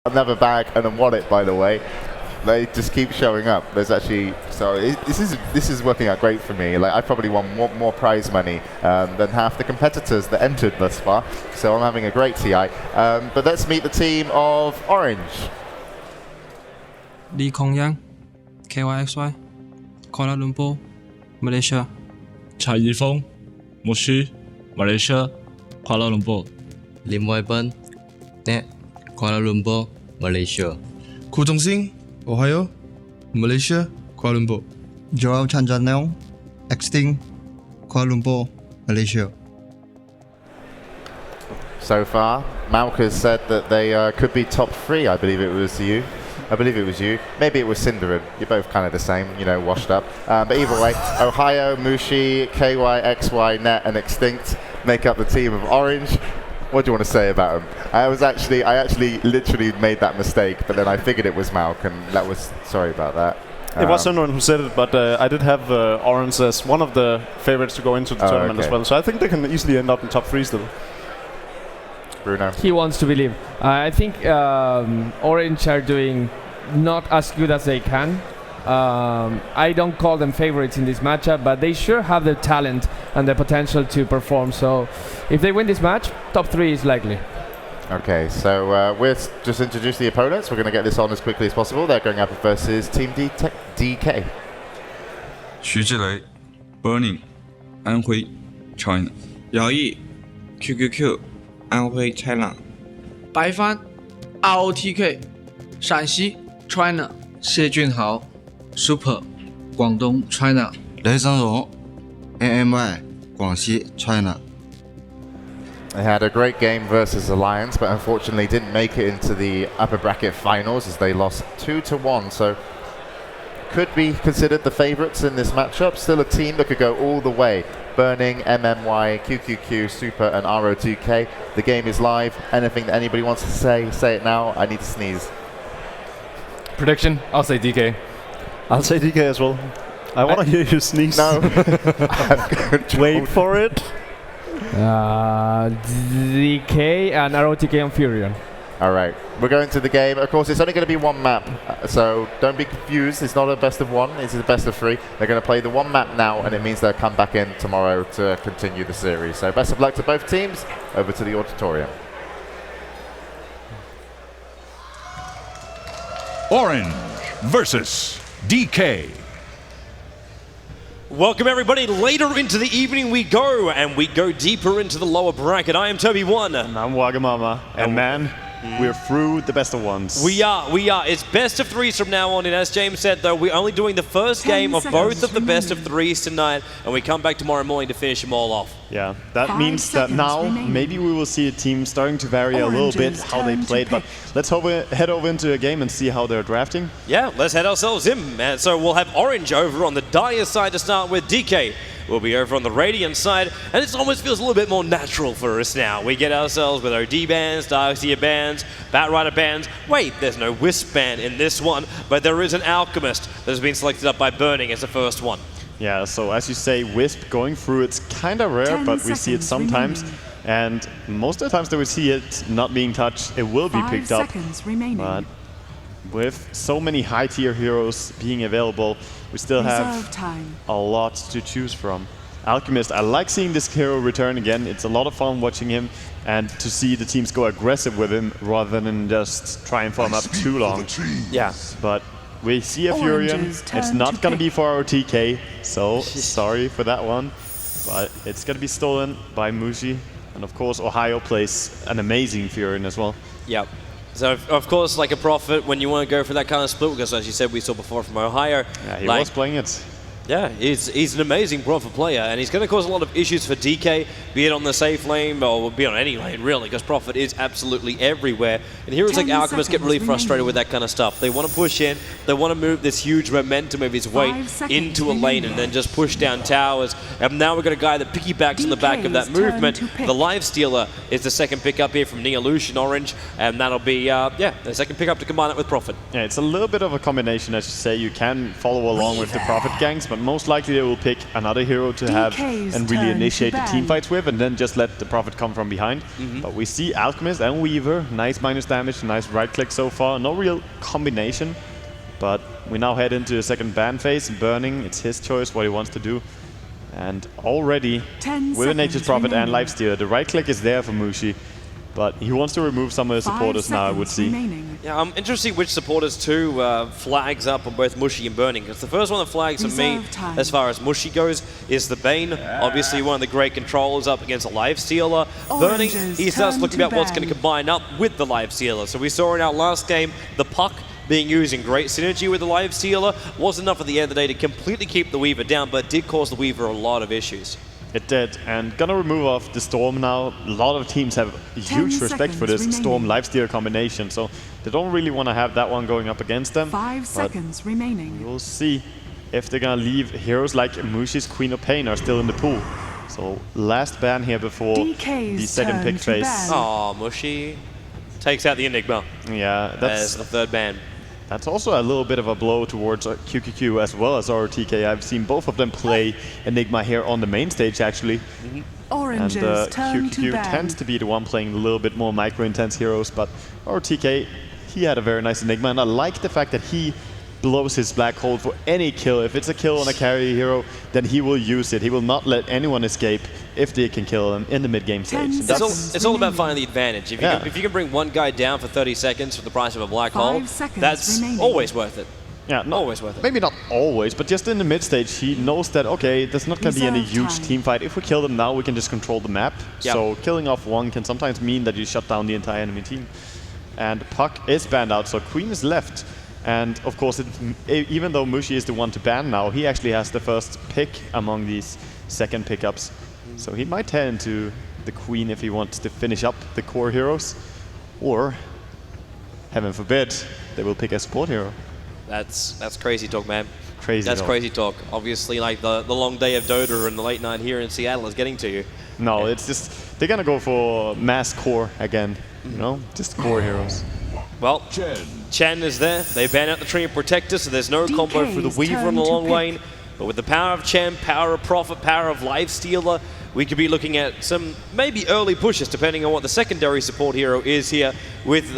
Another bag and a wallet, by the way. They just keep showing up. There's actually this is working out great for me. Like I probably won more prize money than half the competitors that entered thus far. So I'm having a great TI. But let's meet the team of Orange. Lee Kong Yang, KYXY, Kuala Lumpur, Malaysia. Cha Yifeng, Moshi, Malaysia, Kuala Lumpur. Lim Wai Ben, Net, Kuala Lumpur, Malaysia. Ku Zhongxing, Ohio, Malaysia, Kuala Lumpur. Joel Chanjanel, Exting, Kuala Lumpur, Malaysia. So far, Malk has said that they could be top 3. I believe it was you. Maybe it was Cinderin. You're both kind of the same, washed up. But either way, Ohio, Mushi, KYXY, Net, and Extinct make up the team of Orange. What do you want to say about them? I actually literally made that mistake, but then I figured it was Malk, and that was sorry about that. It was someone who said it, but I did have Orange as one of the favorites to go into the tournament as well. So I think they can easily end up in top 3 still. Bruno. He wants to believe. I think Orange are doing not as good as they can. I don't call them favorites in this matchup, but they sure have the talent and the potential to perform. So if they win this match, top 3 is likely. Okay, so we'll just introduce the opponents. We're going to get this on as quickly as possible. They're going up versus Team DK. 徐志雷 Burning 安徽 China 姚毅 QQQ 安徽 China 白帆 ROTK 陕西 China 谢俊豪 Super 广东 China 雷声荣 AMY 广西 China. They had a great game versus Alliance, but unfortunately didn't make it into the upper bracket finals as they lost 2-1. So could be considered the favorites in this matchup. Still a team that could go all the way. Burning, MMY, QQQ, Super, and RO2K. The game is live. Anything that anybody wants to say it now. I need to sneeze. Prediction? I'll say DK. I'll say DK as well. I want to hear you sneeze. No. Wait for it. DK and ROTK on Furion. All right, we're going to the game. Of course, it's only going to be one map, so don't be confused. It's not a best of 1, it's a best of 3. They're going to play the one map now, and it means they'll come back in tomorrow to continue the series. So best of luck to both teams. Over to the auditorium. Orange versus DK. Welcome everybody, later into the evening we go, and we go deeper into the lower bracket. I am Toby1. And I'm Wagamama. And man, we're through the best of 1s. We are. It's best of 3s from now on, and as James said though, we're only doing the first game of both of the best of 3s tonight, and we come back tomorrow morning to finish them all off. Yeah, that means that now maybe we will see a team starting to vary a little bit how they played, but let's head over into a game and see how they're drafting. Yeah, let's head ourselves in, man. So we'll have Orange over on the Dire side to start with. DK will be over on the Radiant side, and it almost feels a little bit more natural for us now. We get ourselves with OD bands, Darkseer bands, Batrider bands. Wait, there's no Wisp band in this one, but there is an Alchemist that has been selected up by Burning as the first one. Yeah, so as you say, Wisp going through, it's kind of rare, but we see it sometimes. And most of the times that we see it not being touched, it will be picked up. But with so many high-tier heroes being available, we still have a lot to choose from. Alchemist, I like seeing this hero return again. It's a lot of fun watching him and to see the teams go aggressive with him rather than just try and farm up too long. Yeah, but we see a Furion. It's not going to be for our TK, so sorry for that one. But it's going to be stolen by Mushi. And of course, Ohio plays an amazing Furion as well. Yep. So, of course, like a Prophet, when you want to go for that kind of split, because as you said, we saw before from Ohio. Yeah, he was playing it. Yeah, he's an amazing Prophet player, and he's going to cause a lot of issues for DK, be it on the safe lane, or be on any lane, really, because Prophet is absolutely everywhere. And heroes like Alchemist get really frustrated with that kind of stuff. They want to push in, they want to move this huge momentum of his weight into a lane and then just push down towers. And now we've got a guy that piggybacks on the back of that movement. The Lifestealer is the second pickup here from Neolution Orange, and that'll be, the second pickup to combine it with Prophet. Yeah, it's a little bit of a combination, as you say. You can follow along with the Prophet ganks, but but most likely they will pick another hero to have and really initiate the team fights with, and then just let the Prophet come from behind. But we see Alchemist and Weaver, nice minus damage, nice right click so far, no real combination. But we now head into the second ban phase. Burning, it's his choice what he wants to do. And already, with a Nature's Prophet and Lifestealer, the right click is there for Mushi, but he wants to remove some of the supporters now, I would see. Yeah, I'm interested which supporters too flags up on both Mushi and Burning. Because the first one that flags for me, as far as Mushi goes, is the Bane. Obviously one of the great controllers up against a Lifestealer. Burning, he starts looking at what's going to combine up with the Lifestealer. So we saw in our last game, the Puck being used in great synergy with the Lifestealer. Wasn't enough at the end of the day to completely keep the Weaver down, but did cause the Weaver a lot of issues. It did, and gonna remove off the Storm now. A lot of teams have huge respect for this Storm Lifestealer combination, so they don't really want to have that one going up against them. 5 seconds remaining. We'll see if they're gonna leave heroes like Mushi's Queen of Pain are still in the pool. So last ban here before the second pick phase. Oh, Mushi takes out the Enigma. Yeah, that's the third ban. That's also a little bit of a blow towards QQQ as well as RTK. I've seen both of them play Enigma here on the main stage, actually. Orange's and turn to QQQ ban. tends to be the one playing a little bit more micro-intense heroes, but RTK, he had a very nice Enigma, and I like the fact that he blows his black hole for any kill. If it's a kill on a carry hero, then he will use it. He will not let anyone escape if they can kill him in the mid-game stage. It's all about finding the advantage. If you can bring one guy down for 30 seconds for the price of a black hole, that's always worth it. Yeah, always worth it. Maybe not always, but just in the mid stage, he knows that, okay, there's not going to be any huge team fight. If we kill them now, we can just control the map. Yep. So killing off one can sometimes mean that you shut down the entire enemy team. And Puck is banned out, so Queen is left. And of course, even though Mushi is the one to ban now, he actually has the first pick among these second pickups. So he might head into the Queen if he wants to finish up the core heroes. Or, heaven forbid, they will pick a support hero. That's crazy talk, man. That's crazy talk. Obviously, like the long day of Dota and the late night here in Seattle is getting to you. No, it's just, they're going to go for mass core again. You know, just core heroes. Well, Chen is there. They ban out the Tree of Protector, so there's no combo for the Weaver on the long lane. But with the power of Chen, power of Prophet, power of Lifestealer, we could be looking at some maybe early pushes, depending on what the secondary support hero is here with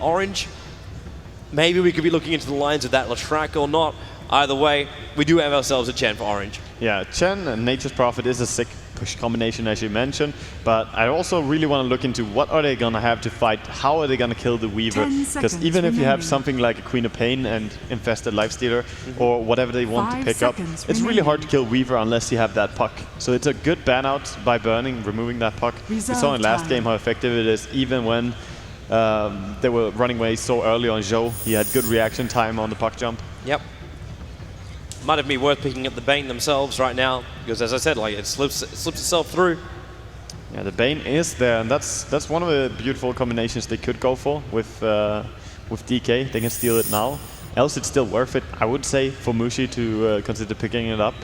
Orange. Maybe we could be looking into the lines of that Latrak or not. Either way, we do have ourselves a Chen for Orange. Yeah, Chen and Nature's Prophet is a sick push combination, as you mentioned, but I also really want to look into what are they going to have to fight, how are they going to kill the Weaver, because even if you have something like a Queen of Pain and Infested Lifestealer or whatever they want to pick up, it's really hard to kill Weaver unless you have that Puck. So it's a good ban out by Burning, removing that Puck. We saw in last game how effective it is, even when they were running away so early on Zhou. He had good reaction time on the Puck jump. Yep. Might have been worth picking up the Bane themselves right now, because as I said, like it slips itself through. Yeah, the Bane is there, and that's one of the beautiful combinations they could go for with DK. They can steal it now. Else, it's still worth it, I would say, for Mushi to consider picking it up.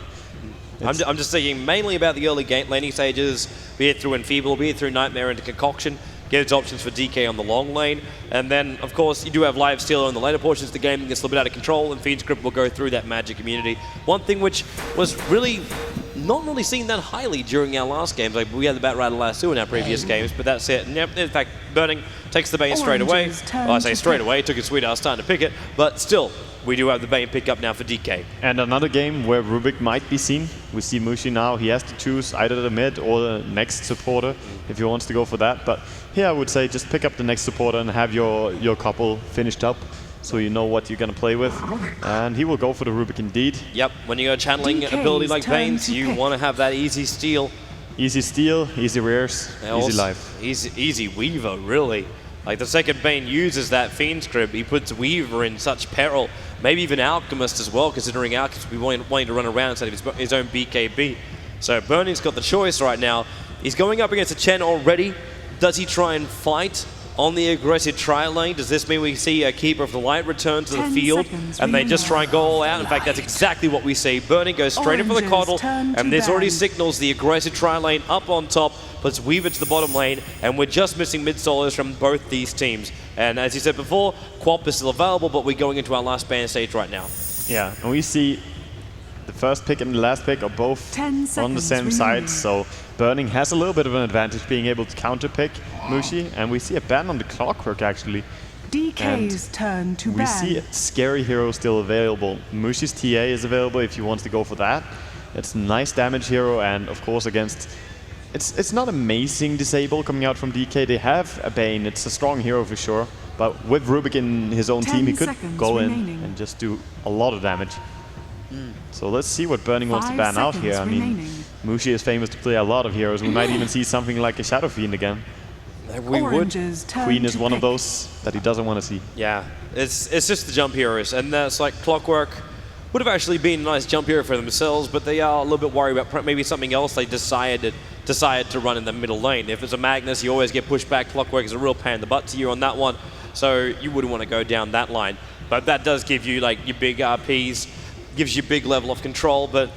I'm just thinking mainly about the early game laning stages, be it through Enfeeble, be it through Nightmare into Concoction. Get its options for DK on the long lane. And then, of course, you do have Lifestealer in the later portions of the game that gets a little bit out of control, and Fiend's Grip will go through that magic immunity. One thing which was really not really seen that highly during our last games. Like, we had the Bat Rider last two in our previous games, but that's it. And in fact, Burning takes the Bane straight away. Well, I say straight away, it took his sweet ass time to pick it, but still, we do have the Bane pick up now for DK. And another game where Rubik might be seen. We see Mushi now. He has to choose either the mid or the next supporter if he wants to go for that. But here I would say just pick up the next supporter and have your couple finished up so you know what you're going to play with. And he will go for the Rubik indeed. Yep, when you go channeling an ability like Bane's, you want to have that easy steal. Easy steal, easy rares, easy life. Easy Weaver, really. Like the second Bane uses that Fiend's Grip, he puts Weaver in such peril. Maybe even Alchemist as well, considering Alchemist will be wanting to run around instead of his own BKB. So Burning's got the choice right now. He's going up against a Chen already. Does he try and fight on the aggressive tri-lane? Does this mean we see a Keeper of the Light return to the field and they just try and go all out? In fact, that's exactly what we see. Burning goes straight in for the Coddle, and this already signals the aggressive tri-lane up on top, puts Weaver to the bottom lane, and we're just missing mid-solos from both these teams. And as you said before, Quap is still available, but we're going into our last ban stage right now. Yeah, and we see the first pick and the last pick are both 10 on the same seconds side, remaining. so Burning has a little bit of an advantage being able to counter pick Mushi, and we see a ban on the Clockwork actually. DK's turn to We ban. see a scary hero still available. Mushi's TA is available if you want to go for that. It's a nice damage hero, and of course against... It's not amazing disable coming out from DK. They have a Bane, it's a strong hero for sure. But with Rubik in his own 10 team, he could seconds go remaining. in and just do a lot of damage. So let's see what Burning wants to 5 ban out here. I seconds mean, remaining. Mushi is famous to play a lot of heroes. We might even see something like a Shadow Fiend again. We would. Orange's turn Queen is to one of pick. those that he doesn't want to see. Yeah, it's just the jump heroes, and that's like Clockwork would have actually been a nice jump hero for themselves, but they are a little bit worried about maybe something else they decided to run in the middle lane. If it's a Magnus, you always get pushed back. Clockwork is a real pain in the butt to you on that one, so you wouldn't want to go down that line. But that does give you like your big RPs, gives you a big level of control, but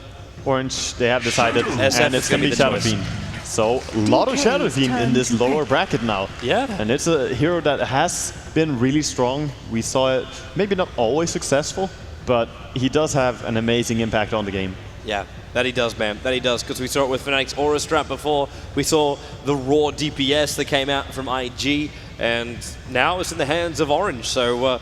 Orange, they have decided, SF and it's is going to gonna be be the Shadow choice. Fiend. So a lot of DK Shadow Fiend in turn this to lower pick. bracket now. Yeah. And it's a hero that has been really strong. We saw it, maybe not always successful, but he does have an amazing impact on the game. yeah, that he does, man. That he does, because we saw it with Fnatic's Aura Strap before. We saw the raw DPS that came out from IG, and now it's in the hands of Orange. So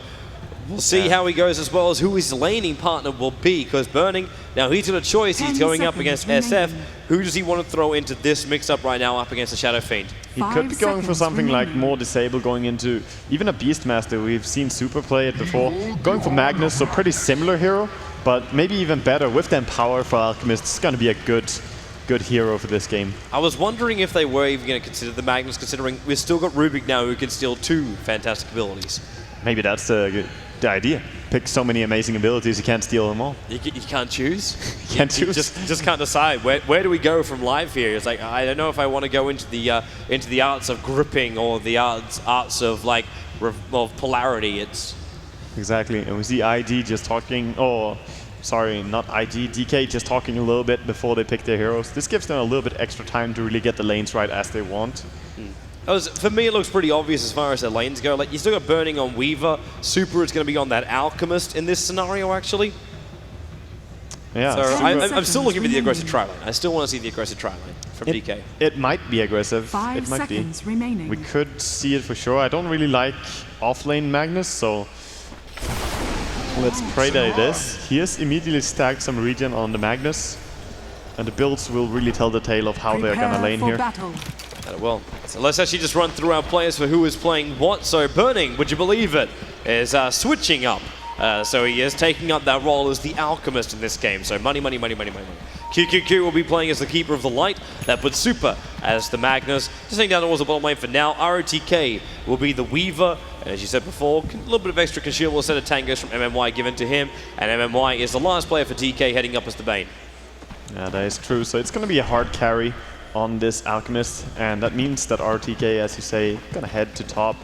we'll see how he goes, as well as who his laning partner will be, because Burning, now he's got a choice. He's 10 going up seconds against SF. remaining. Who does he want to throw into this mix-up right now up against the Shadow Fiend? He 5 could be going for seconds something like remaining. more disable, going into even a Beastmaster. We've seen Super play it before. Going for Magnus, so pretty similar hero, but maybe even better with the Empower for Alchemist. It's going to be a good hero for this game. I was wondering if they were even going to consider the Magnus, considering we've still got Rubik now who can steal 2 fantastic abilities. Maybe that's the idea. Pick so many amazing abilities, you can't steal them all. You can't choose. You can't You choose. just can't decide where do we go from live here. It's like I don't know if I want to go into the arts of gripping or the arts of like of polarity. It's Exactly, and we see IG just talking, sorry, not IG, DK just talking a little bit before they pick their heroes. This gives them a little bit extra time to really get the lanes right as they want. For me, it looks pretty obvious as far as the lanes go. Like you still got Burning on Weaver. Super is going to be on that Alchemist in this scenario, actually. Yeah, So Super- I'm still looking for the aggressive tri-lane. I still want to see the aggressive tri-lane from DK. It might be aggressive. 5 it might seconds be. remaining. We could see it for sure. I don't really like offlane Magnus, so let's pray that it is. He has immediately stacked some regen on the Magnus, and the builds will really tell the tale of how they're gonna Prepare lane for here. battle. Well, so let's actually just run through our players for who is playing what. So Burning, would you believe it, is switching up. So he is taking up that role as the Alchemist in this game. So money, money, money, money, money, money. QQQ will be playing as the Keeper of the Light. That puts Super as the Magnus. Just heading down towards the bottom lane for now. ROTK will be the Weaver. And as you said before, a little bit of extra consumable set of tangos from MMY given to him. And MMY is the last player for DK heading up as the Bane. Yeah, that is true. So it's gonna be a hard carry on this Alchemist, and that means that RTK, as you say, gonna head to top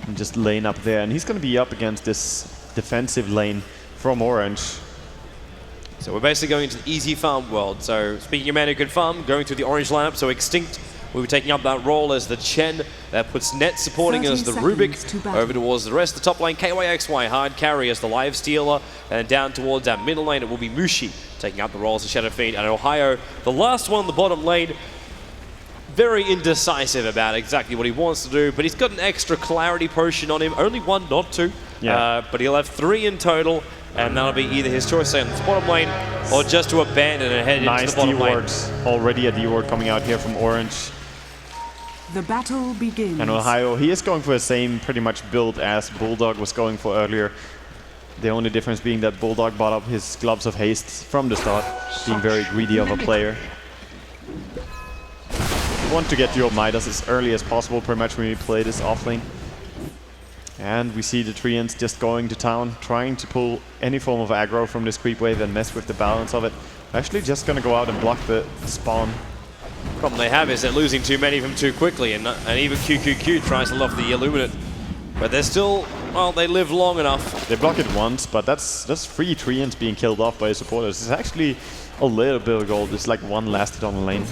and just lane up there, and he's gonna be up against this defensive lane from Orange. So we're basically going into the easy farm world. So speaking of man who can farm, going through the orange lineup, so Extinct will be taking up that role as the Chen. That puts Net supporting 30 as the seconds Rubik. to battle. Over towards the rest of the top lane, KYXY, hard carry as the Live Stealer. And down towards that middle lane, it will be Mushi taking up the role as the Shadow Fiend. And Ohio, the last one on the bottom lane, very indecisive about exactly what he wants to do, but he's got an extra clarity potion on him. Only one, not two. Yeah. But he'll have 3 in total, and that'll be either his choice on the bottom lane or just to abandon and head into Nice the bottom lane. D-wards. Already a D-ward coming out here from Orange. The battle begins. And Ohio, he is going for the same pretty much build as Bulldog was going for earlier. The only difference being that Bulldog bought up his Gloves of Haste from the start, being very greedy of a player. You want to get your Midas as early as possible pretty much when you play this offlane. And we see the Treants just going to town, trying to pull any form of aggro from this creep wave and mess with the balance of it. Actually just gonna go out and block the spawn. Problem they have is they're losing too many of them too quickly, and even QQQ tries to loft the Illuminate. But they're still, well, they live long enough. They block it once, but that's 3 Treants being killed off by his supporters. It's actually a little bit of gold. It's like 1 lasted on the lane.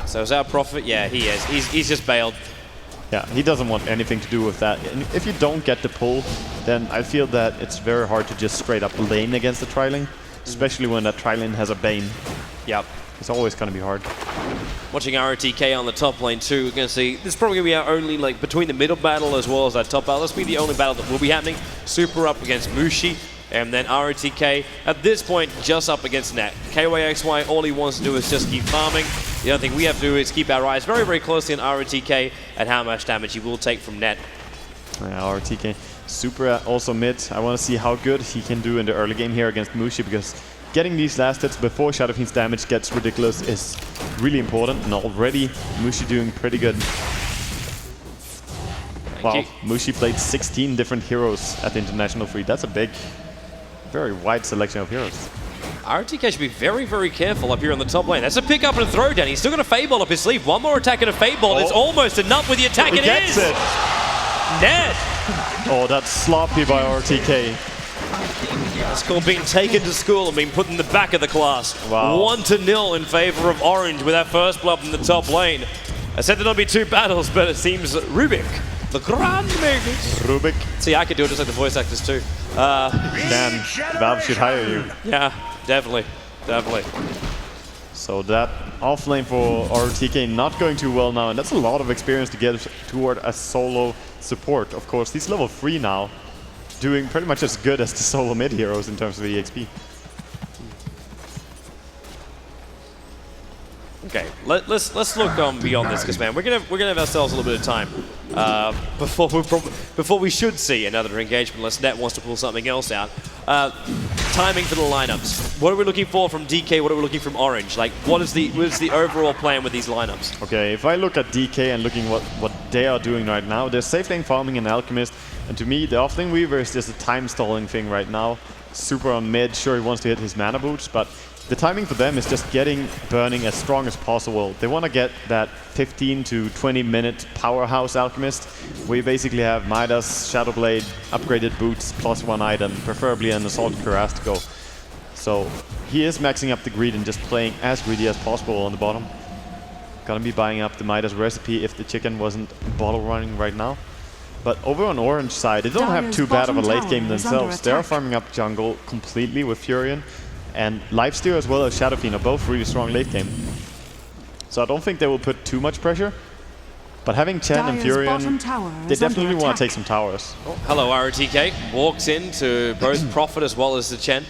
So is our Prophet? Yeah, he is. He's just bailed. Yeah, he doesn't want anything to do with that. And if you don't get the pull, then I feel that it's very hard to just straight up lane against the tri-lane. especially when that tri-lane has a Bane. Yep. It's always going to be hard. Watching RTK on the top lane too, we're going to see this is probably going to be our only, like, between the middle battle as well as that top battle. This will be the only battle that will be happening. Super up against Mushi, and then RTK at this point just up against Net. KYXY, all he wants to do is just keep farming. The other thing we have to do is keep our eyes very, very closely on RTK and how much damage he will take from Net. Yeah, RTK super also mid. I want to see how good he can do in the early game here against Mushi, because getting these last hits before Shadow Fiend's damage gets ridiculous is really important, and already Mushi doing pretty good. Wow, Mushi played 16 different heroes at the International Free. That's a big, very wide selection of heroes. RTK should be very, very careful up here on the top lane. That's a pick up and a throw down. He's still got a Fade Ball up his sleeve. One more attack and a Fade Ball. It's almost enough with the attack. He gets it. Net. Oh, that's sloppy by RTK. That's called being taken to school and being put in the back of the class. Wow. 1-0 in favor of Orange with that first blood in the top lane. I said there'd not be two battles, but it seems Rubik, the Grand Magus. Rubik. See, I could do it just like the voice actors too. Damn, Valve should hire you. Yeah, definitely, definitely. So that off lane for RTK not going too well now, and that's a lot of experience to get toward a solo support. Of course, he's level 3 now, doing pretty much as good as the solo mid heroes in terms of EXP. Okay, let's look beyond this, because man, we're gonna have ourselves a little bit of time before we should see another engagement, unless Net wants to pull something else out. Timing for the lineups. What are we looking for from DK? What are we looking from Orange? Like, what is the overall plan with these lineups? Okay, if I look at DK and looking what they are doing right now, they're safe lane farming an Alchemist, and to me, the off lane Weaver is just a time stalling thing right now. Super on mid, sure he wants to hit his mana boots, but the timing for them is just getting Burning as strong as possible. They want to get that 15 to 20 minute powerhouse Alchemist, where you basically have Midas, Shadowblade, upgraded boots, +1 item, preferably an Assault Cuirass to go. So he is maxing up the greed and just playing as greedy as possible on the bottom. Gonna be buying up the Midas recipe if the chicken wasn't bottle running right now. But over on Orange side, they don't have too bad of a late game themselves. They are farming up jungle completely with Furion, and Lifesteal as well as Shadow Fiend are both really strong late game. So I don't think they will put too much pressure. But having Chen and Furion, they definitely want to take some towers. Oh, hello, RTK. Walks into both Prophet as well as the Chen.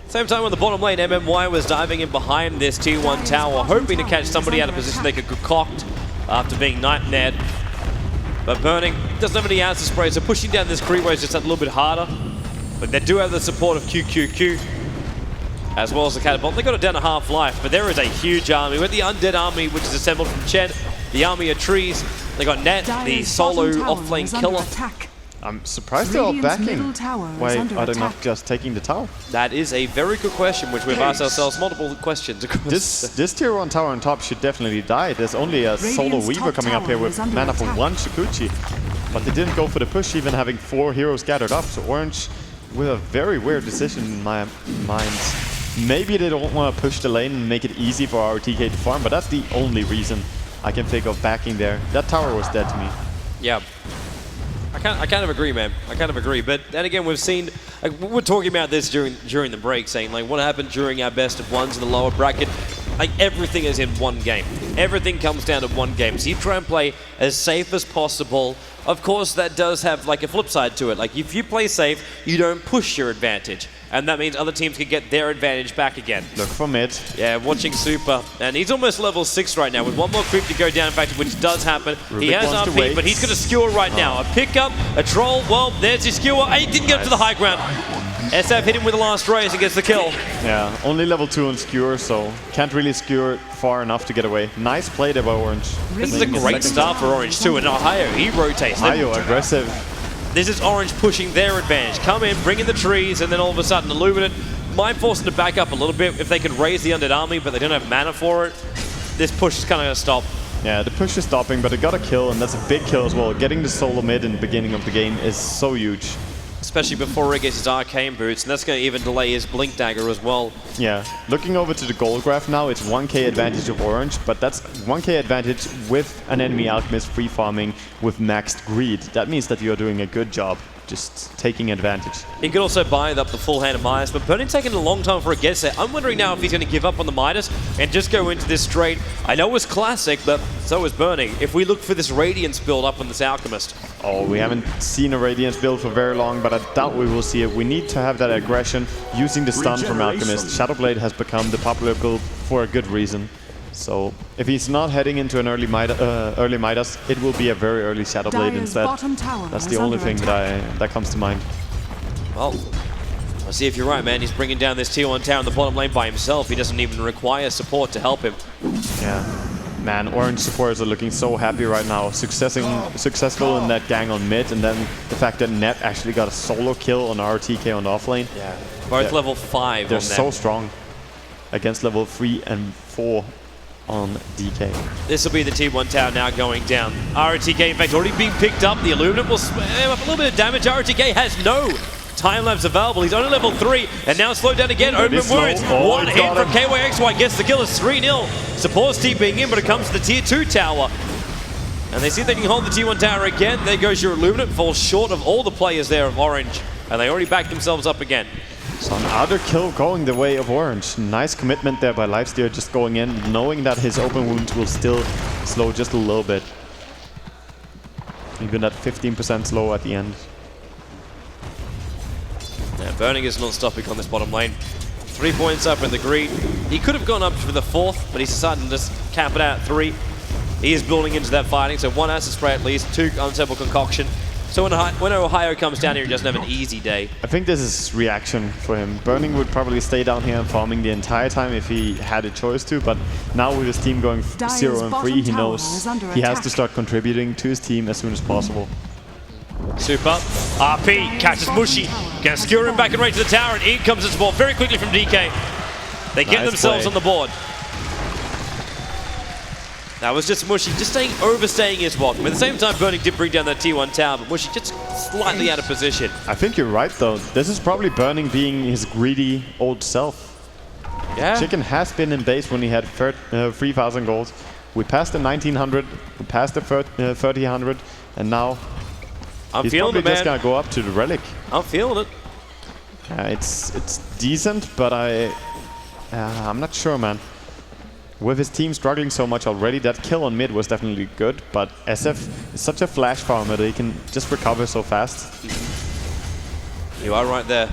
Same time on the bottom lane, MMY was diving in behind this tier 1 tower, hoping to catch somebody out of position they could concoct after being Night-Ned. But Burning doesn't have any answer spray, so pushing down this creep wave is just a little bit harder. But they do have the support of QQQ, as well as the Catapult. They got it down to half-life, but there is a huge army. With the Undead army, which is assembled from Chen, the army of trees. They got Net, the solo off-lane killer. I'm surprised they're all backing. Why are they not just taking the tower? That is a very good question, which we've asked ourselves multiple questions across. This tier 1 tower on top should definitely die. There's only a solo Weaver coming up here with mana for 1 Shikuchi. But they didn't go for the push, even having 4 heroes gathered up. So Orange with a very weird decision in my mind. Maybe they don't want to push the lane and make it easy for RTK to farm, but that's the only reason I can think of backing there. That tower was dead to me. Yeah. I kind of agree, man. I kind of agree. But then again, we've seen, like, we were talking about this during the break, saying like what happened during our best of ones in the lower bracket. Like, everything is in one game. Everything comes down to one game. So you try and play as safe as possible. Of course, that does have like a flip side to it. Like, if you play safe, you don't push your advantage. And that means other teams can get their advantage back again. Look for mid. Yeah, watching Super. And he's almost level 6 right now with one more creep to go down, in fact, which does happen. Rubik he has RP, but he's got a skewer right now. A pickup, a troll. Well, there's his skewer. He didn't get up to the high ground. SF hit him with the last raise and gets the kill. Yeah, only level 2 on skewer, so can't really skewer far enough to get away. Nice play there by Orange. This is a great start for Orange too, and Ohio, he rotates. Ohio, aggressive. This is Orange pushing their advantage. Come in, bring in the trees, and then all of a sudden Illuminate might force them to back up a little bit if they can raise the Undead army, but they don't have mana for it. This push is kind of going to stop. Yeah, the push is stopping, but they got a kill, and that's a big kill as well. Getting the solo mid in the beginning of the game is so huge. Especially before he gets his arcane boots, and that's going to even delay his blink dagger as well. Yeah, looking over to the gold graph now, it's 1k advantage of Orange, but that's 1k advantage with an enemy alchemist free farming with maxed greed. That means that you're doing a good job. just taking advantage. He could also bind up the full hand of Midas, but Burning taking a long time for a gets there. I'm wondering now if he's going to give up on the Midas and just go into this straight. I know it's classic, but so is Burning. If we look for this Radiance build up on this Alchemist. Oh, we haven't seen a Radiance build for very long, but I doubt we will see it. We need to have that aggression using the stun from Alchemist. Shadowblade has become the popular build for a good reason. So if he's not heading into an early Midas, it will be a very early Shadowblade instead. That's the only thing that comes to mind. Well, let's see if you're right, man. He's bringing down this tier 1 tower in the bottom lane by himself. He doesn't even require support to help him. Yeah. Man, Orange supporters are looking so happy right now. Successful in that gang on mid, and then the fact that Net actually got a solo kill on RTK on the offlane. Yeah. Both level 5 They're on so them. strong against level 3 and 4 on DK. This will be the T1 tower now going down. RTK, in fact, already being picked up. The Illuminate will spam up a little bit of damage. RTK has no time lapse available. He's only level 3 and now slowed down again. Open wounds. One hit from KYXY gets the kill. It's 3-0. Support Steve being in, but it comes to the tier 2 tower. And they see if they can hold the T1 tower again. There goes your Illuminate. Falls short of all the players there of Orange. And they already backed themselves up again. So another kill going the way of Orange. Nice commitment there by Lifesteer, just going in, knowing that his open wounds will still slow just a little bit. Even at 15% slow at the end. Yeah, Burning is non-stopping on this bottom lane. 3 points up in the green. He could have gone up for the 4th, but he's decided to just cap it out at 3. He is building into that fighting, so 1 acid spray at least, 2 unstable concoction. So when Ohio comes down here, he doesn't have an easy day. I think this is reaction for him. Burning would probably stay down here and farming the entire time if he had a choice to, but now with his team going 0-3, he knows he has to start contributing to his team as soon as possible. Super. RP catches Mushi. Gonna skewer him back and range to the tower, and in comes the support very quickly from DK. They get themselves on the board. That was just Mushi just overstaying his welcome. At the same time, Burning did bring down that T1 tower, but Mushi just slightly out of position. I think you're right, though. This is probably Burning being his greedy old self. Yeah. Chicken has been in base when he had 3,000 gold. We passed the 1900, we passed the 3000, and now he's probably just gonna go up to the relic. I'm feeling it. It's decent, but I'm not sure, man. With his team struggling so much already, that kill on mid was definitely good, but SF is such a flash farmer that he can just recover so fast. You are right there.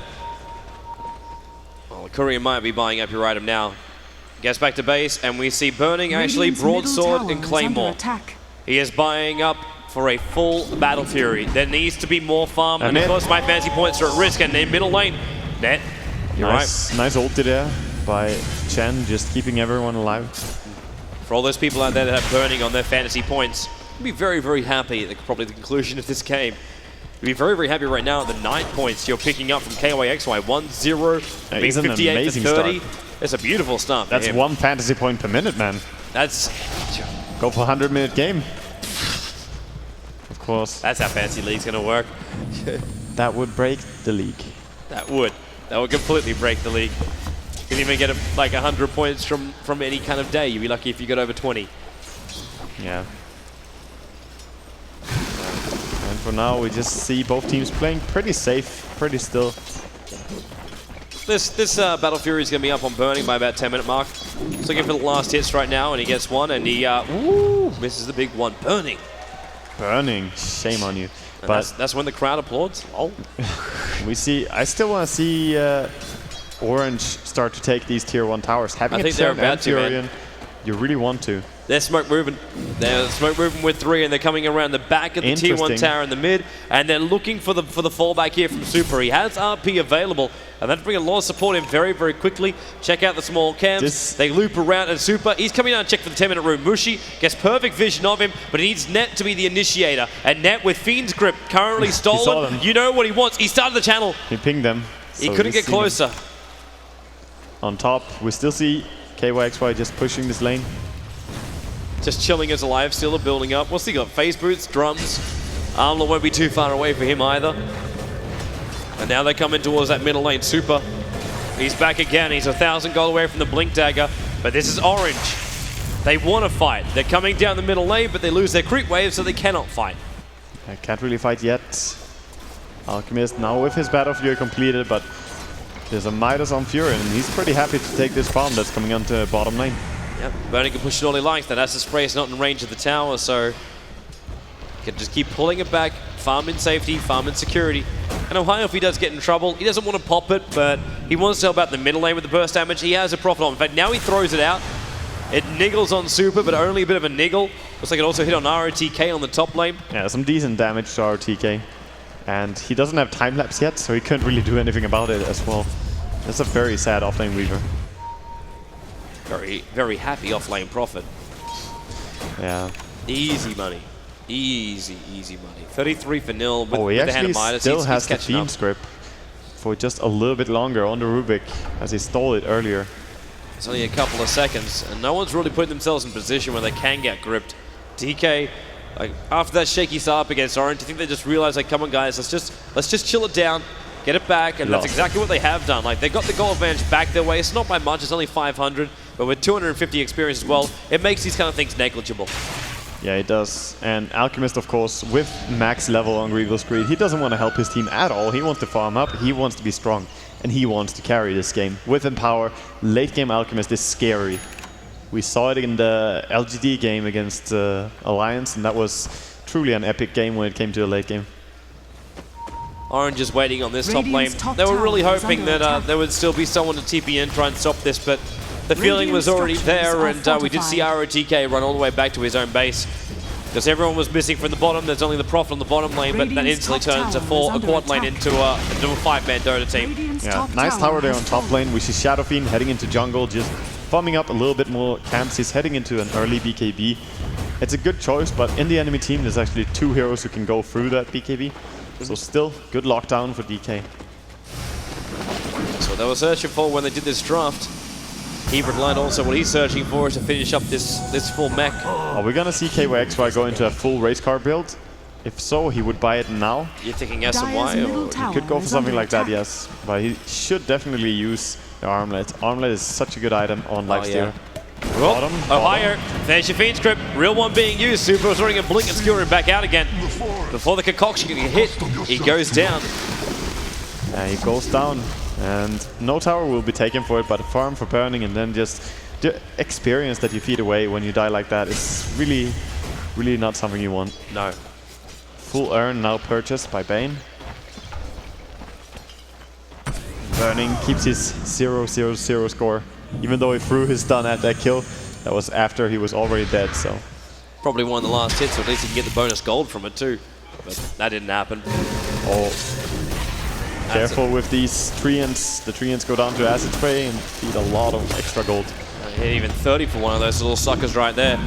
Well, the courier might be buying up your item now. Gets back to base, and we see Burning actually broadsword and claymore. He is buying up for a full Battle Fury. There needs to be more farm, and of course my fancy points are at risk, and in middle lane, Net, you're right. Nice ulti there by Chen, just keeping everyone alive. For all those people out there that have Burning on their fantasy points, you'll be very, very happy at probably the conclusion of this game. You'll be very, very happy right now at the 9 points you're picking up from KYXY. 1-0, being 58 to 30. Start. It's a beautiful start for That's him. 1 fantasy point per minute, man. That's... Go for a 100-minute game. Of course. That's how Fantasy League's going to work. That would break the league. That would completely break the league. You can even get like 100 points from any kind of day. You'd be lucky if you got over 20. Yeah. And for now, we just see both teams playing pretty safe, pretty still. This Battle Fury is going to be up on Burning by about 10-minute mark. He's looking for the last hits right now, and he gets one, and he misses the big one. Burning. Burning. Shame on you. And but that's when the crowd applauds. Oh. I still want to see Orange start to take these tier 1 towers. Having I think they're about to, man. You really want to. They're smoke moving. They're smoke moving with 3, and they're coming around the back of the tier 1 tower in the mid, and they're looking for the fallback here from Super. He has RP available, and that's bringing a lot of support in very, very quickly. Check out the small camps. They loop around, and Super, he's coming out and check for the 10-minute room. Mushi gets perfect vision of him, but he needs Net to be the initiator. And Net with Fiend's Grip currently stolen. You know what he wants. He started the channel. He pinged them. He couldn't get closer. On top, we still see KYXY just pushing this lane. Just chilling as alive, still building up. What's he got? Phase boots, drums. Armler won't be too far away for him either. And now they come in towards that middle lane. Super. He's back again. He's 1,000 gold away from the Blink Dagger. But this is Orange. They want to fight. They're coming down the middle lane, but they lose their creep wave, so they cannot fight. I can't really fight yet. Alchemist now with his Battle Fury completed, but there's a Midas on Fury, and he's pretty happy to take this farm that's coming onto bottom lane. Yep, Burning can push it all he likes. That Acid Spray is not in range of the tower, so he can just keep pulling it back, farm in safety, farm in security. And Ohio, if he does get in trouble, he doesn't want to pop it, but he wants to help out the middle lane with the burst damage. He has a profit on. In fact, now he throws it out. It niggles on Super, but only a bit of a niggle. Looks like it also hit on ROTK on the top lane. Yeah, some decent damage to ROTK. And he doesn't have time lapse yet, so he couldn't really do anything about it as well. That's a very sad offlane Weaver. Very, very happy offlane Prophet. Yeah. Easy money. Easy, easy money. 33 for nil with, he with the hand actually of Midas. still He's has the catching up. Fiend's Grip for just a little bit longer on the Rubik, as he stole it earlier. It's only a couple of seconds, and no one's really putting themselves in position where they can get gripped. DK, like after that shaky start up against Orange, I think they just realized, like, come on guys, let's just chill it down, get it back, and that's exactly what they have done. Like, they got the goal advantage back their way. It's not by much, it's only 500, but with 250 experience as well, it makes these kind of things negligible. Yeah, it does. And Alchemist, of course, with max level on Grievous Greed, he doesn't want to help his team at all. He wants to farm up, he wants to be strong, and he wants to carry this game. With Empower, late game Alchemist is scary. We saw it in the LGD game against Alliance, and that was truly an epic game when it came to the late game. Orange is waiting on this top lane. Radiant's top They were really tower is hoping under that attack. there would still be someone to TP in, try and stop this, but the feeling was already there, and we did see ROTK run all the way back to his own base. Because everyone was missing from the bottom, there's only the Prophet on the bottom lane, but that instantly turns a quad lane into a 5-man Dota team. Yeah, nice tower there on top lane. We see Shadow Fiend heading into jungle, just farming up a little bit more camps. He's heading into an early BKB. It's a good choice, but in the enemy team, there's actually 2 heroes who can go through that BKB. So still, good lockdown for DK. So they were searching for when they did this draft. Hebron Light also, what he's searching for is to finish up this full mech. Are we gonna see KYXY go into a full race car build? If so, he would buy it now. You're thinking S and Y, or He could go for something like that, yes. But he should definitely use the Armlet. Armlet is such a good item on Lifesteal. Bottom. Ohio, there's your Fiend Script. Real one being used. Super was running a blink and skewer him back out again. Before the concoction can get hit, he goes down. Yeah, he goes down. And no tower will be taken for it, but a farm for burning, and then just the experience that you feed away when you die like that is really, really not something you want. No. Full urn now purchased by Bane. Burning keeps his 0-0-0 score. Even though he threw his stun at that kill, that was after he was already dead, so. Probably one of the last hits, so at least he can get the bonus gold from it too. But that didn't happen. Oh. Careful with these treants. The treants go down to Acid Spray and feed a lot of extra gold. Hit even 30 for one of those little suckers right there.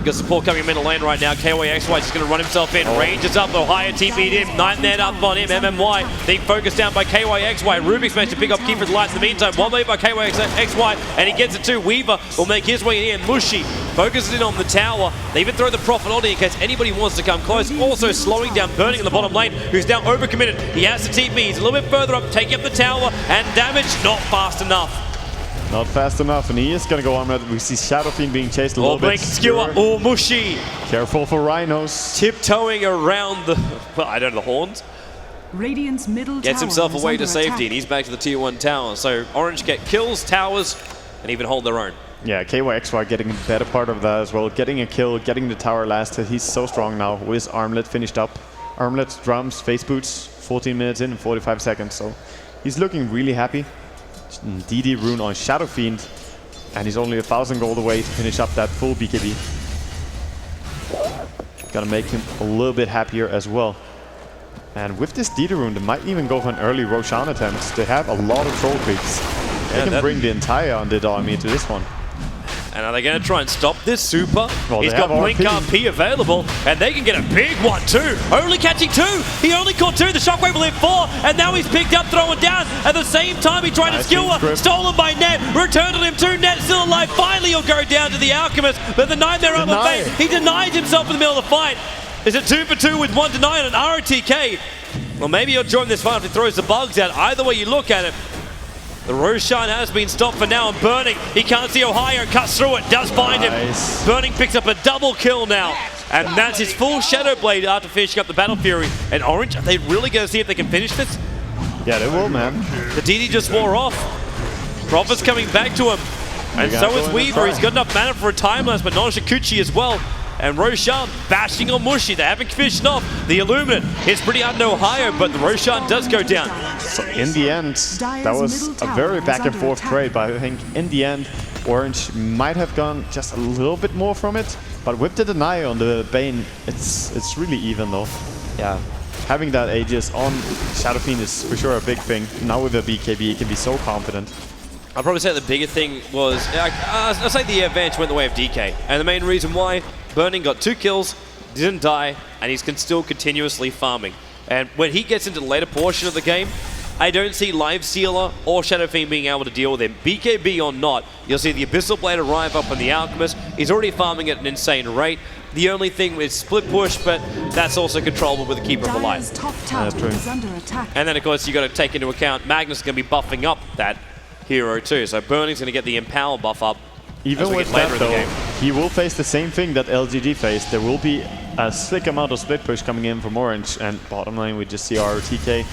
Got support coming middle lane right now. KYXY just going to run himself in. Range is up. Ohio TP'd in. Nightmare up on him. MMY being focused down by KYXY. Rubik's managed to pick up Kiefer's lights in the meantime. One lead by KYXY, and he gets it too. Weaver will make his way in. Mushi focuses in on the tower. They even throw the Prophet on it in case anybody wants to come close. Also slowing down Burning in the bottom lane, who's now overcommitted. He has the TP. He's a little bit further up, taking up the tower, and damage not fast enough. Not fast enough, and he is going to go Armlet. We see Shadow Fiend being chased a little bit. Blink skewer. Oh, Mushi. Careful for Rhinos. Tiptoeing around the, well, I don't know, the horns. Radiant's middle Gets tower himself is away to under safety, attack. and he's back to the tier 1 tower. So Orange get kills, towers, and even hold their own. Yeah, KYXY getting a better part of that as well. Getting a kill, getting the tower last hit. He's so strong now with Armlet finished up. Armlet, drums, face boots, 14 minutes in and 45 seconds. So he's looking really happy. DD rune on Shadow Fiend. And he's only 1,000 gold away to finish up that full BKB. Gonna make him a little bit happier as well. And with this DD rune, they might even go for an early Roshan attempt. They have a lot of troll creeps. They can bring the entire Undead army to this one. And are they going to try and stop this Super? Well, He's got Blink RP available, and they can get a big one too. Only catching 2. He only caught 2. The Shockwave will hit 4, and now he's picked up, throwing down. At the same time, he tried to skewer. Stolen by Net. Returned on him too. Net still alive. Finally, he'll go down to the Alchemist, but the Nightmare up of Fate. He denies himself in the middle of the fight. Is it 2 for 2 with 1 denied on ROTK? Well, maybe he'll join this fight if he throws the bugs out. Either way you look at it, The Roshan has been stopped for now, and Burning, he can't see Ohio, cuts through it, does find him. Burning picks up a double kill now, and that's his full Shadow Blade after finishing up the Battle Fury. And Orange, are they really going to see if they can finish this? Yeah, they will, man. The DD just wore off. Prophet's coming back to him, and so is Weaver. He's got enough mana for a time lapse, but not Shikuchi as well. And Roshan bashing on Mushi. They haven't finished off. The Illuminate is pretty hard to Ohio, but the Roshan does go down. So in the end, that was a very back and forth trade, but I think in the end, Orange might have gone just a little bit more from it. But with the deny on the Bane, it's really even though. Yeah. Having that Aegis on Shadow Fiend is for sure a big thing. Now with the BKB, he can be so confident. I'd probably say the bigger thing was, I'd say the advantage went the way of DK. And the main reason why, Burning got 2 kills, didn't die, and he's still continuously farming. And when he gets into the later portion of the game, I don't see Lifestealer or Shadow Fiend being able to deal with him. BKB or not, you'll see the Abyssal Blade arrive up on the Alchemist. He's already farming at an insane rate. The only thing is split push, but that's also controllable with the Keeper of the Light. That's true. And then, of course, you got to take into account Magnus is going to be buffing up that hero too. So Burning's going to get the Empower buff up. Even with that though, he will face the same thing that LGD faced. There will be a slick amount of split push coming in from Orange, and bottom lane we just see RTK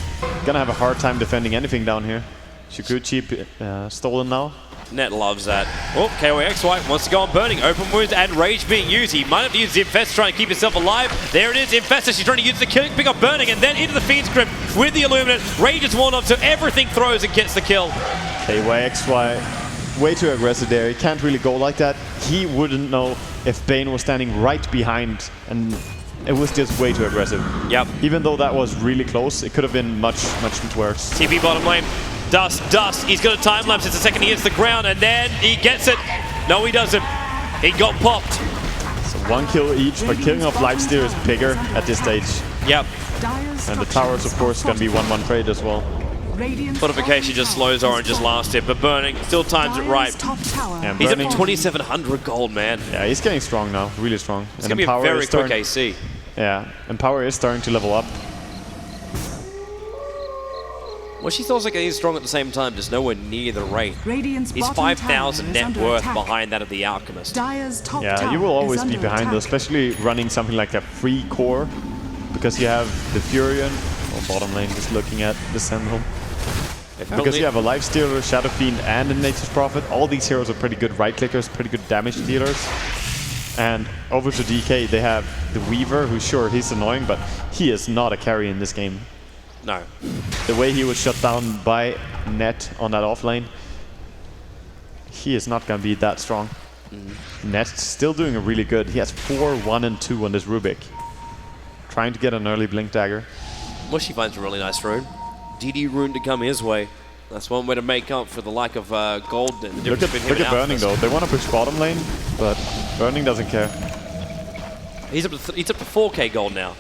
gonna have a hard time defending anything down here. Shikuchi stolen now. Net loves that. Oh, KOXY wants to go on Burning. Open wounds and Rage being used. He might have to use Infest to try and keep himself alive. There it is, Infestor. She's trying to use the kill, pick up Burning, and then into the Fiend's Grip with the Illuminate. Rage is worn off, so everything throws and gets the kill. KYXY, way too aggressive there. He can't really go like that. He wouldn't know if Bane was standing right behind, and it was just way too aggressive. Yep. Even though that was really close, it could have been much worse. TP bottom lane. Dust. He's got a time lapse. It's the second he hits the ground, and then he gets it. No, he doesn't. He got popped. So 1 kill each, but killing off Lifestealer is bigger at this stage. Yep. And the towers, of course, going to be 1-1 trade as well. Fortification just slows Orange's last hit, but Burning still times it right. Yeah, he's up to 2,700 gold, man. Yeah, he's getting strong now, really strong. It's going to be a very quick AC. Yeah, Empower is starting to level up. Well, she's also getting strong at the same time, just nowhere near the rate. He's 5,000 net worth behind that of the Alchemist. Yeah, you will always be behind, though, especially running something like a free core, because you have the Furion, or bottom lane, just looking at the Sentinel. Because you have a Lifestealer, Shadow Fiend, and a Nature's Prophet. All these heroes are pretty good right-clickers, pretty good damage dealers. And over to DK, they have the Weaver, who's sure, he's annoying, but he is not a carry in this game. No. The way he was shut down by Net on that off lane, he is not going to be that strong. Net's still doing it really good. He has 4, 1, and 2 on this Rubik. Trying to get an early Blink Dagger. Mushi finds a really nice rune. DD rune to come his way. That's one way to make up for the lack of gold. And the look at Burning though. They want to push bottom lane, but Burning doesn't care. He's up to 4k gold now.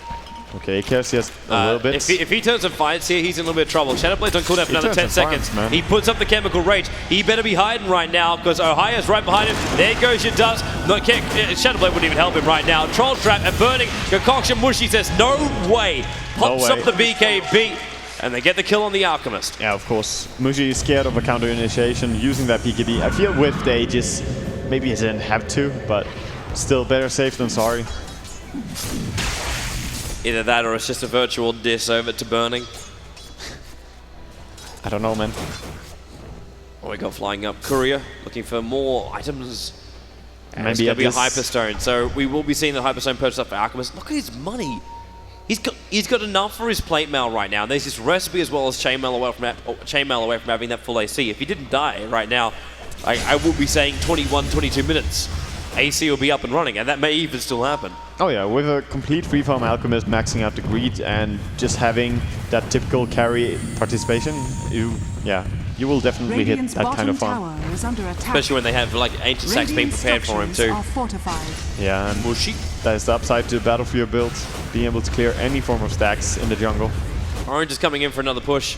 Okay, he cares just a little bit. If he turns and fights here, he's in a little bit of trouble. Shadowblade's on cooldown for another 10 seconds. Farms, he puts up the Chemical Rage. He better be hiding right now because Ohio's right behind him. There goes your dust. Shadowblade wouldn't even help him right now. Troll Trap and Burning. Concoction Mushi says, no way. Pops up the BKB. And they get the kill on the Alchemist. Yeah, of course. Mushi is scared of a counter initiation using that BKB. I feel with the Aegis, maybe he didn't have to, but still better safe than sorry. Either that or it's just a virtual diss over to Burning. I don't know, man. Oh, we got flying up Courier, looking for more items. And maybe it's going to be a Hyperstone. So we will be seeing the Hyperstone purchase up for Alchemist. Look at his money. He's got enough for his plate mail right now. There's this recipe as well as chainmail away from having that full AC. If he didn't die right now, I will be saying 21, 22 minutes. AC will be up and running, and that may even still happen. Oh yeah, with a complete free farm Alchemist maxing out the greed and just having that typical carry participation, you will definitely hit that kind of farm. Especially when they have like ancient stacks being prepared for him too. Yeah, and Mushi, that is the upside to Battlefield build, being able to clear any form of stacks in the jungle. Orange is coming in for another push.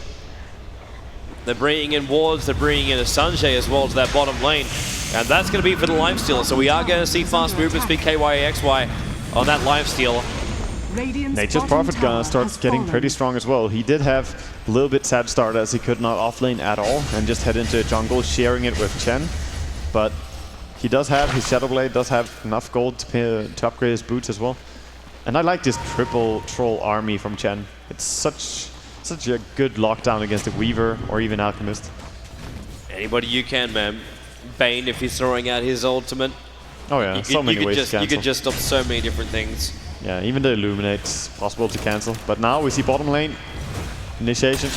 They're bringing in wards, they're bringing in a Sanjay as well to that bottom lane. And that's going to be for the Lifestealer. So we are going to see fast movements be KYXY on that Lifestealer. Radiant's Nature's bottom Prophet tower gonna start has getting fallen. pretty strong as well. He did have a little bit sad start as he could not offlane at all and just head into a jungle, sharing it with Chen. But he does have his Shadow Blade, does have enough gold to upgrade his boots as well. And I like this triple troll army from Chen. It's such a good lockdown against the Weaver or even Alchemist. Anybody you can, man. Bane, if he's throwing out his ultimate. Oh yeah, so many ways to cancel. You could just stop so many different things. Yeah, even the Illuminate's possible to cancel. But now we see bottom lane. Initiation.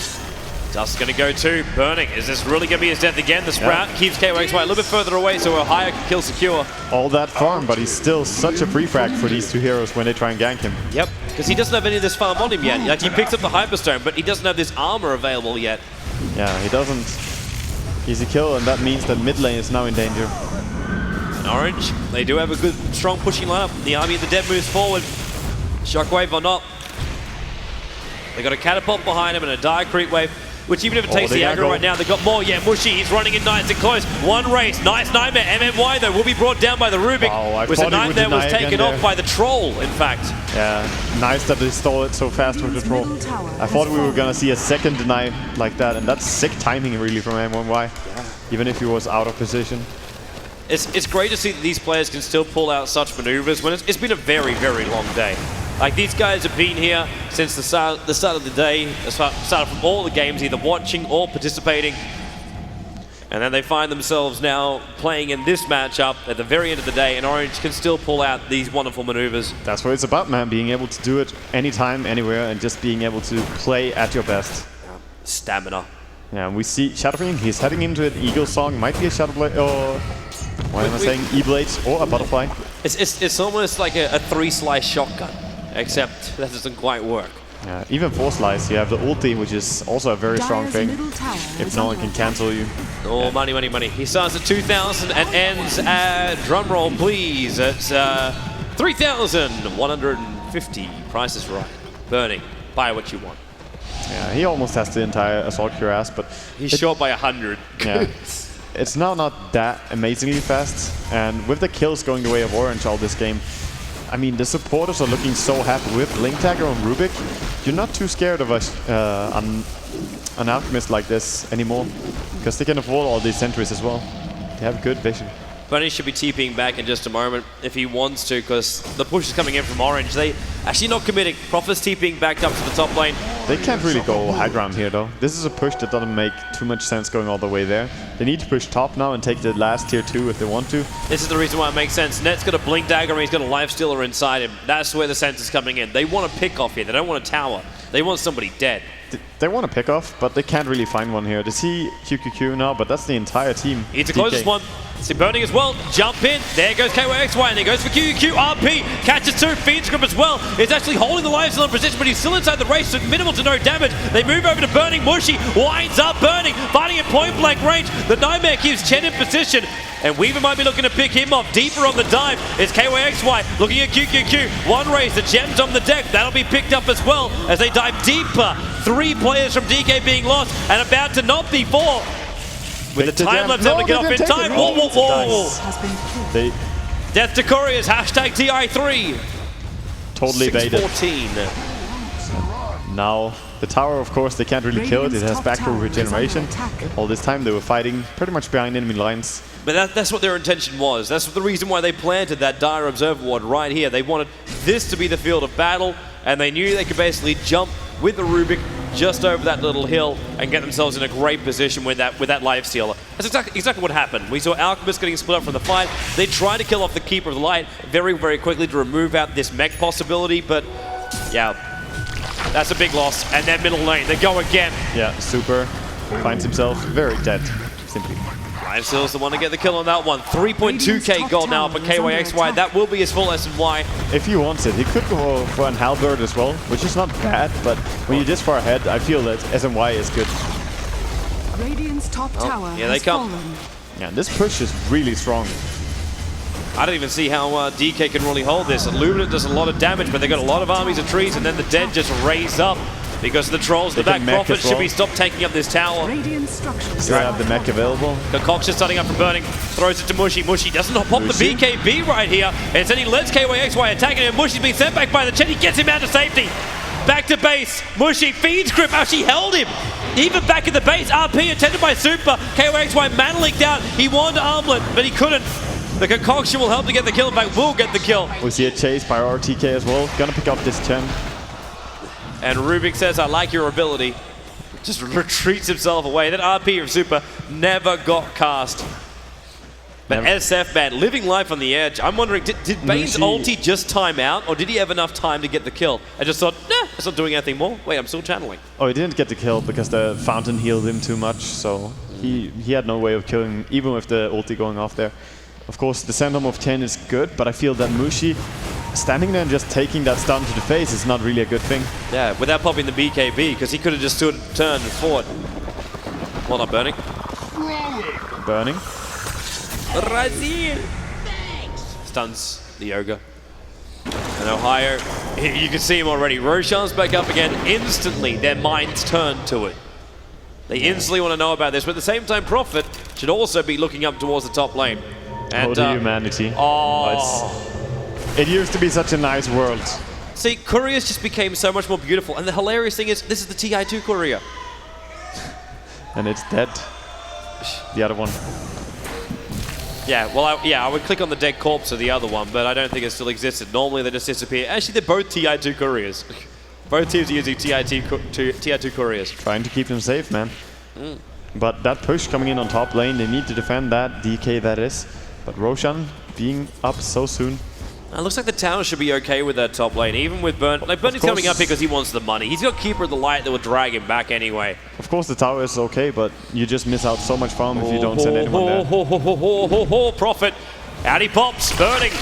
Dust's going to go too. Burning. Is this really going to be his death again? The Sprout keeps KOXY a little bit further away, so Ohio can kill secure. All that farm, but he's still such a pre-frag for these two heroes when they try and gank him. Yep, because he doesn't have any of this farm on him yet. Like, he picks up the Hyperstone, but he doesn't have this armor available yet. Yeah, he doesn't. Easy kill, and that means that mid lane is now in danger. And Orange, they do have a good, strong pushing lineup. The Army of the Dead moves forward. Shockwave or not. They got a catapult behind him and a dire creep wave, which even if it takes the aggro right now, they've got more. Yeah, Mushy, he's running in nice and close. One race, nice Nightmare. MMY, though, will be brought down by the Rubik. Wow, Was the Nightmare was taken off by the Troll, in fact. Yeah, nice that they stole it so fast with the Troll. I thought we were going to see a second deny like that, and that's sick timing, really, from MMY. Yeah. Even if he was out of position. It's great to see that these players can still pull out such maneuvers when it's been a very, very long day. Like, these guys have been here since the start of the day, started from all the games, either watching or participating. And then they find themselves now playing in this matchup at the very end of the day, and Orange can still pull out these wonderful maneuvers. That's what it's about, man. Being able to do it anytime, anywhere, and just being able to play at your best. Stamina. Yeah, and we see Shadowfiend, he's heading into an Eagle Song, might be a Shadow Blade, or why am I saying E-Blade, or a Butterfly. It's almost like a 3-slice shotgun, except that doesn't quite work. Yeah, even 4-slice, you have the ulti, which is also a very strong thing, if no one can cancel you. Oh, money, money, money. He starts at 2,000 and ends at, drumroll please, at 3,150. Price is right. Burning. Buy what you want. Yeah, he almost has the entire Assault Cuirass, but... He's short by 100. Yeah. It's now not that amazingly fast, and with the kills going the way of Orange all this game, I mean, the supporters are looking so happy with Blink Dagger and Rubik. You're not too scared of an Alchemist like this anymore, because they can afford all these sentries as well. They have good vision. Bunny should be TPing back in just a moment if he wants to, because the push is coming in from Orange. They actually not committing. Prophet's TPing back up to the top lane. They can't really go high ground here, though. This is a push that doesn't make too much sense going all the way there. They need to push top now and take the last tier 2 if they want to. This is the reason why it makes sense. Net's got a Blink Dagger and he's got a Lifestealer inside him. That's where the sense is coming in. They want to pick off here. They don't want a tower. They want somebody dead. They want to pick off, but they can't really find one here. They see QQQ now, but that's the entire team. It's the closest one. See Burning as well. Jump in. There goes KYXY, and there goes for QQQ. RP catches 2. Fiend's Grip as well. Is actually holding the Lifestealer in position, but he's still inside the race, so minimal to no damage. They move over to Burning. Mushy winds up Burning, fighting at point blank range. The Nightmare keeps Chen in position, and Weaver might be looking to pick him off. Deeper on the dive is KYXY looking at QQQ. One raise, the gems on the deck. That'll be picked up as well as they dive deeper. 3 players from DK being lost, and about to not be 4. With the time left able to get off in time. Whoa, whoa, whoa. Death to Couriers, hashtag TI3. Totally baited. 14. Now, the tower, of course, they can't really kill it. It has back row regeneration. All this time they were fighting pretty much behind enemy lines. But that's what their intention was. That's the reason why they planted that Dire Observer Ward right here. They wanted this to be the field of battle, and they knew they could basically jump with the Rubik just over that little hill and get themselves in a great position with that Lifestealer. That's exactly what happened. We saw Alchemist getting split up from the fight. They tried to kill off the Keeper of the Light very, very quickly to remove out this mech possibility, but yeah, that's a big loss. And then middle lane, they go again. Yeah, Super finds himself very dead, simply. Lifestealer's the one to get the kill on that one. 3.2k gold now for KYXY. That will be his full SNY. If he wants it, he could go for an Halberd as well, which is not bad, but when you're this far ahead, I feel that SNY is good. Radiant's top tower here they come. fallen. Yeah, this push is really strong. I don't even see how DK can really hold this. Luminant does a lot of damage, but they got a lot of armies of trees, and then the Dead just raise up. Because of the trolls in the They back, can mech Prophet as well. should be stopped taking up this tower. Radiant structures. Still have the mech available. Concoction starting up from Burning, throws it to Mushy. Mushy doesn't pop Mushy. the BKB right here. Instead he lets KYXY attacking him. Mushy's being sent back by the Chen. He gets him out to safety. Back to base. Mushy feeds Grip. Actually held him. Even back in the base, RP attended by Super. KYXY man-leaked out. He wanted Armlet, but he couldn't. The Concoction will help to get the kill. In fact, will get the kill. We see a chase by RTK as well. Gonna pick up this Chen. And Rubik says, I like your ability. Just retreats himself away. That RP of Super never got cast. But SF, man, living life on the edge. I'm wondering, did Bane's ulti just time out, or did he have enough time to get the kill? I just thought, nah, it's not doing anything more. Wait, I'm still channeling. Oh, he didn't get the kill because the fountain healed him too much, so he had no way of killing him, even with the ulti going off there. Of course, the Sandom of 10 is good, but I feel that Mushi standing there and just taking that stun to the face is not really a good thing. Yeah, without popping the BKB, because he could have just stood, turned, and fought. Well done, Burning. Burning. Brazil! Stuns the Yoga. And Ohio, you can see him already. Roshan's back up again. Instantly, their minds turn to it. They instantly want to know about this, but at the same time, Prophet should also be looking up towards the top lane. And, the humanity. It used to be such a nice world. See, couriers just became so much more beautiful, and the hilarious thing is, this is the TI2 courier. And it's dead. The other one. Yeah, well, I would click on the dead corpse of the other one, but I don't think it still existed. Normally they just disappear. Actually, they're both TI2 couriers. Both teams are using TI2 couriers. Trying to keep them safe, man. But that push coming in on top lane, they need to defend that, DK that is. But Roshan being up so soon. It looks like the tower should be okay with that top lane, even with Burn. Like, Burning's coming up because he wants the money. He's got Keeper of the Light that will drag him back anyway. Of course the tower is okay, but you just miss out so much farm if you don't send anyone there. Prophet, out he pops, Burning.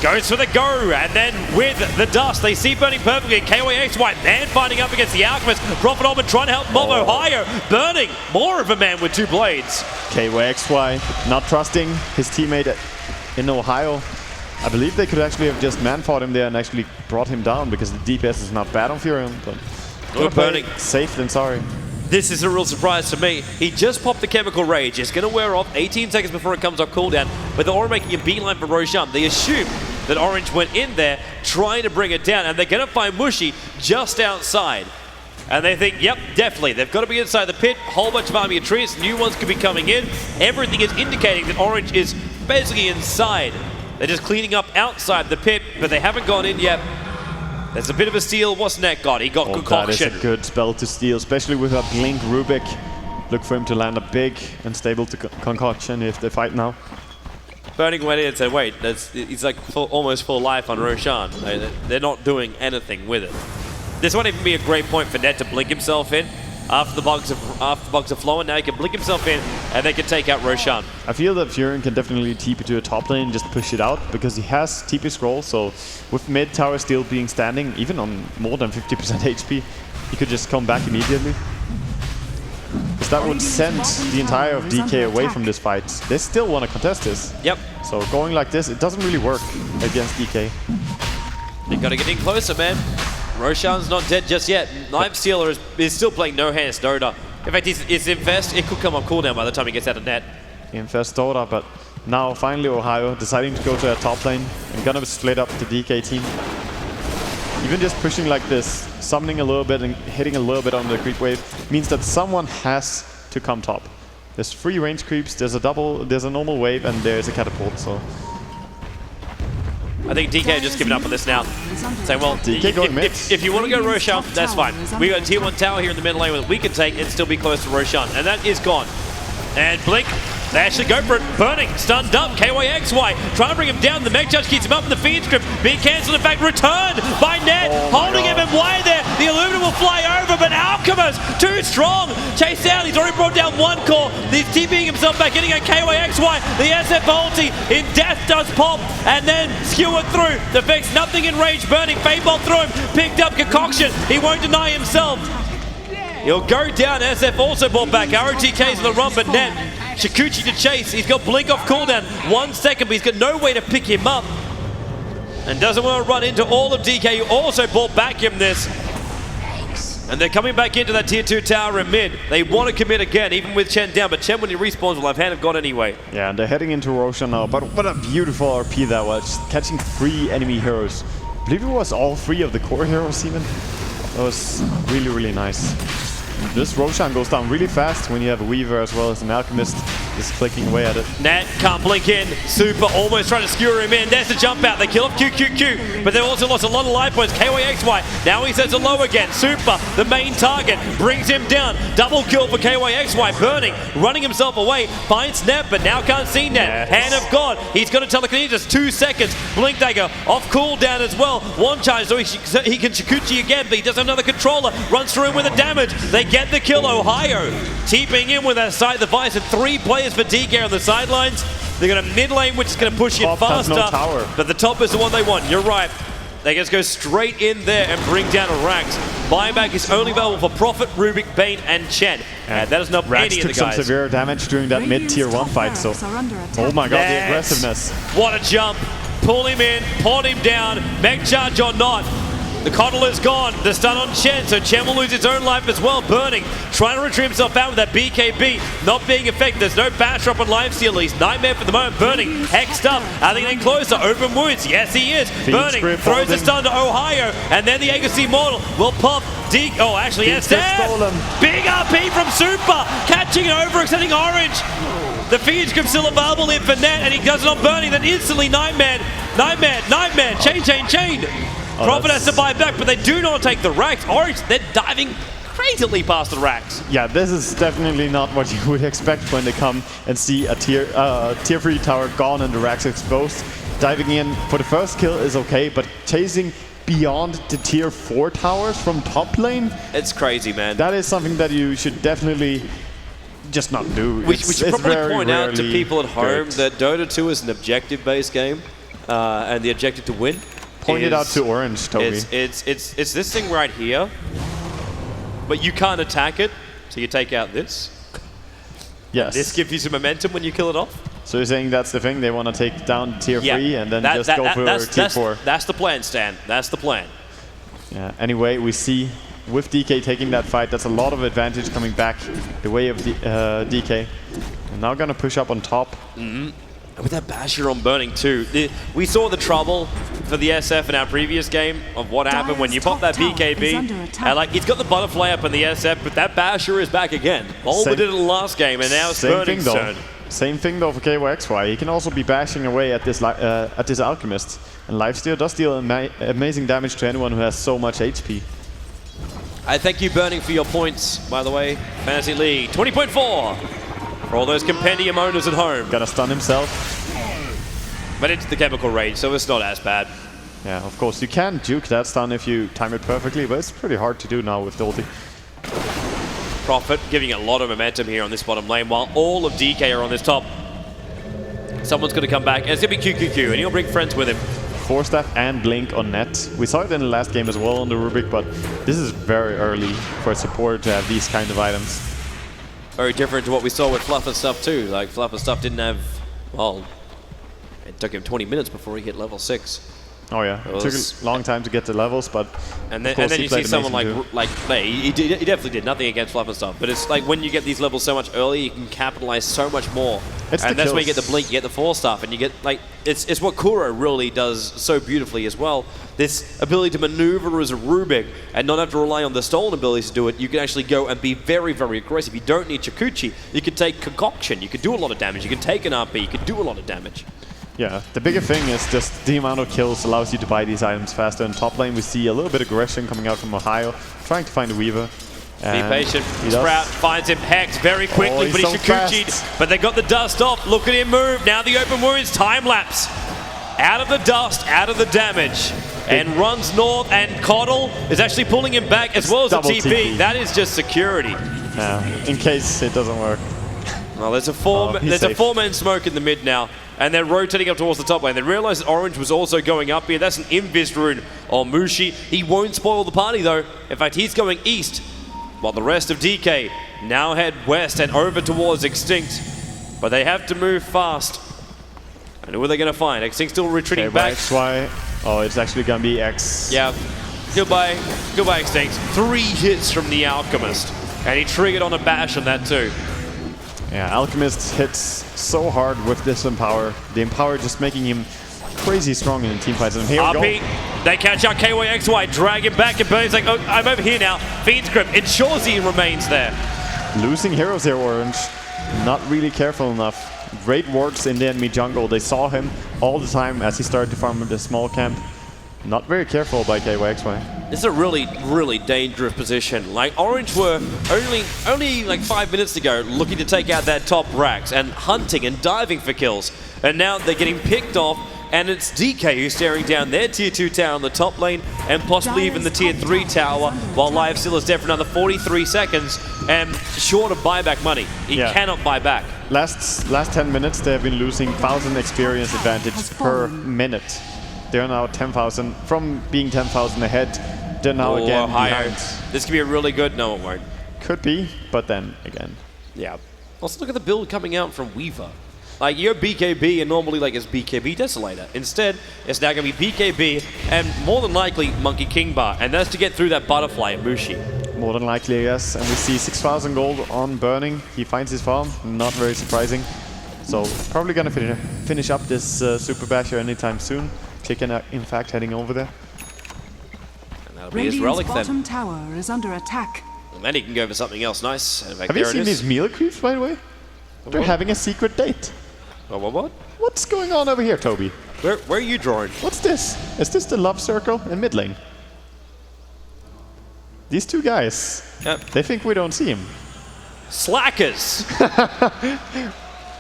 Goes for the go, and then with the dust, they see Burning perfectly. KYXY, man fighting up against the Alchemist. Prophet Omen trying to help Mob Ohio. Burning, more of a man with two blades. KYXY not trusting his teammate in Ohio. I believe they could actually have just man-fought him there and actually brought him down because the DPS is not bad on Furion, but Burning. Safe than sorry. This is a real surprise to me. He just popped the Chemical Rage. It's going to wear off 18 seconds before it comes off cooldown, but they're already making a beeline for Roshan. They assume that Orange went in there trying to bring it down, and they're going to find Mushy just outside. And they think, yep, definitely. They've got to be inside the pit. Whole bunch of army of trees. New ones could be coming in. Everything is indicating that Orange is basically inside. They're just cleaning up outside the pit, but they haven't gone in yet. There's a bit of a steal. What's Net got? He got Concoction. That is a good spell to steal, especially with a Blink Rubik. Look for him to land a big and stable to Concoction if they fight now. Burning went in and said, wait, he's like almost full life on Roshan. They're not doing anything with it. This might even be a great point for Net to blink himself in. After the bugs are flowing, now he can blink himself in and they can take out Roshan. I feel that Furion can definitely TP to a top lane and just push it out because he has TP scroll, so with mid tower still being standing, even on more than 50% HP, he could just come back immediately. Because that would send the entire of DK away from this fight. They still want to contest this. Yep. So going like this, it doesn't really work against DK. They gotta get in closer, man. Roshan's not dead just yet. Knife Stealer is still playing No Hands Dota. In fact, it's Infest. It could come on cooldown by the time he gets out of net. Infest Dota, but now finally Ohio deciding to go to a top lane and gonna split up the DK team. Even just pushing like this, summoning a little bit and hitting a little bit on the creep wave means that someone has to come top. There's 3 range creeps, there's a normal wave, and there's a catapult, so. I think DK just giving up on this now. Saying, well, if you want to go Roshan, that's fine. We got a tier 1 tower here in the middle lane that we can take and still be close to Roshan. And that is gone. And Blink, they actually go for it. Burning, stunned up, KYXY, trying to bring him down. The Mech Judge keeps him up in the feed script. Being cancelled, in fact, returned by Net, holding him in way there. The Illumina will fly over, but Alchemist, too strong. Chase down, he's already brought down 1 core. He's TPing himself back in again. KYXY, the SF ulti in death does pop, and then skewered through. The Vex, nothing in range. Burning, Fadebolt through him, picked up Concoction. He won't deny himself. He'll go down. SF also brought back. ROTK's on the run, but Net. Shikuchi to chase. He's got Blink off cooldown. 1 second, but he's got no way to pick him up. And doesn't want to run into all of DK, who also brought back him this. And they're coming back into that tier 2 tower in mid. They want to commit again, even with Chen down, but Chen, when he respawns, will have hand of God anyway. Yeah, and they're heading into Roshan now, but what a beautiful RP that was, catching 3 enemy heroes. I believe it was all 3 of the core heroes even. That was really, really nice. This Roshan goes down really fast when you have a Weaver as well as an Alchemist just clicking away at it. Nat can't blink in. Super almost trying to skewer him in. There's the jump out. They kill off QQQ, but they've also lost a lot of life points. KYXY, now he sets a low again. Super, the main target, brings him down. Double kill for KYXY. Burning, running himself away. Finds Net, but now can't see Net. Yes. Hand of God, he's got a telekinesis. 2 seconds. Blink Dagger off cooldown as well. One charge, so he can Shikuchi again, but he does have another controller. Runs through him with the damage. They get the kill. Ohio TPing in with that side device, and 3 players for DK on the sidelines. They're going to mid lane, which is going to push in faster. No tower. But the top is the one they want. You're right. They just go straight in there and bring down a Rax. Buyback is only available for Prophet, Rubik, Bane, and Chen. And that is not Rax any of the took guys. some severe damage during that mid-tier 1 fight, so... Oh my god, the aggressiveness. What a jump. Pull him in, pot him down, mech charge or not. The coddle is gone, the stun on Chen, so Chen will lose his own life as well. Burning, trying to retrieve himself out with that BKB, not being effective. There's no bash drop on lifesteal. He's Nightmare for the moment. Burning, hexed up. Are they getting closer? Open wounds, yes he is. Burning, throws the stun to Ohio, and then the Agassi Mortal will pop. Oh, actually, yes, big RP from Super, catching and overextending Orange. The Phoenix Grip still available here for Net, and he does it on Burning, then instantly Nightmare, chain. Prophet has to buy back, but they do not take the racks. Orange, they're diving crazily past the racks. Yeah, this is definitely not what you would expect when they come and see a tier 3 tower gone and the racks exposed. Diving in for the first kill is okay, but chasing beyond the tier 4 towers from top lane? It's crazy, man. That is something that you should definitely just not do. We should probably point out to people at home that Dota 2 is an objective-based game, and the objective to win. Point it out to Orange, Toby. It's this thing right here, but you can't attack it, so you take out this. Yes. This gives you some momentum when you kill it off. So you're saying that's the thing, they want to take down tier 3 and then just go for tier 4? That's the plan, Stan. That's the plan. Yeah. Anyway, we see with DK taking that fight, that's a lot of advantage coming back the way of the DK. And now gonna push up on top. With that basher on Burning too, we saw the trouble for the SF in our previous game of what happened when you pop that BKB, and like it's got the butterfly up in the SF, but that basher is back again. Bulba did it in the last game, and now it's Burning's turn. Same thing though for KYXY. He can also be bashing away at this Alchemist, and lifesteal does deal amazing damage to anyone who has so much HP. I thank you, Burning, for your points, by the way. Fantasy League 20.4. For all those compendium owners at home. Gonna stun himself. But it's the chemical rage, so it's not as bad. Yeah, of course, you can juke that stun if you time it perfectly, but it's pretty hard to do now with the ulti. Prophet giving a lot of momentum here on this bottom lane, while all of DK are on this top. Someone's gonna come back, and it's gonna be QQQ, and he'll bring friends with him. 4-staff and Blink on Net. We saw it in the last game as well on the Rubik, but this is very early for a supporter to have these kind of items. Very different to what we saw with Fluff and Stuff too. Like Fluff and Stuff didn't have, well, it took him 20 minutes before he hit level 6. Oh yeah, it took a long time to get the levels, but and then you see someone like he definitely did nothing against Fluff and Stuff, but it's like when you get these levels so much early, you can capitalize so much more. And that's when you get the Blink, you get the 4-staff, and you get like it's what Kuro really does so beautifully as well. This ability to maneuver as a Rubik and not have to rely on the stolen abilities to do it. You can actually go and be very, very aggressive. You don't need Chikuchi. You can take Concoction. You can do a lot of damage. You can take an RP. You can do a lot of damage. Yeah, the bigger thing is just the amount of kills allows you to buy these items faster. In top lane, we see a little bit of aggression coming out from Ohio, trying to find a Weaver. Be patient. Sprout finds him hacked very quickly, but he's Shikuchi'd. But they got the dust off. Look at him move. Now the open wounds, time lapse. Out of the dust, out of the damage. And runs north, and Coddle is actually pulling him back as well as the TP. That is just security. Yeah, in case it doesn't work. Well, there's a four-man smoke in the mid now, and they're rotating up towards the top lane. They realize that Orange was also going up here. That's an Invis rune on Mushi. He won't spoil the party though. In fact, he's going east, while the rest of DK now head west and over towards Extinct. But they have to move fast. And who are they going to find? Extinct still retreating back. XY. Oh, it's actually going to be X. Yeah. Goodbye Extinct. 3 hits from the Alchemist. And he triggered on a bash on that too. Yeah, Alchemist hits so hard with this Empower. The Empower just making him crazy strong in team fights. And here we go. RP, they catch out KYXY, drag him back, and Bernie's like, oh, I'm over here now. Fiend's Grip ensures he remains there. Losing heroes here, Orange. Not really careful enough. Great wards in the enemy jungle. They saw him all the time as he started to farm in the small camp. Not very careful by KYXY. This is a really, really dangerous position. Like, Orange were only like 5 minutes ago looking to take out that top racks and hunting and diving for kills. And now they're getting picked off, and it's DK who's staring down their tier 2 tower in the top lane and possibly even the tier 3 tower, while Live still is dead for another 43 seconds and short of buyback money. He cannot buy back. Last 10 minutes they have been losing 1,000 experience advantage per minute. They're now 10,000. From being 10,000 ahead, they're now again behind. This could be a really good... No, it won't. Could be, but then again. Yeah. Also, look at the build coming out from Weaver. Like, you're BKB, and normally, like, it's BKB Desolator. Instead, it's now going to be BKB, and more than likely, Monkey King Bar. And that's to get through that Butterfly and Mushi. More than likely, yes. And we see 6,000 gold on Burning. He finds his farm. Not very surprising. So, probably going to finish up this Super Basher anytime soon. Chicken, in fact, heading over there. And that'll be his relic then. Bottom tower is under attack. And then he can go for something else nice. In fact, Have you seen these meal creeps, by the way? They're having a secret date. What? What's going on over here, Toby? Where are you drawing? What's this? Is this the love circle in mid lane? These two guys. Yep. They think we don't see him. Slackers!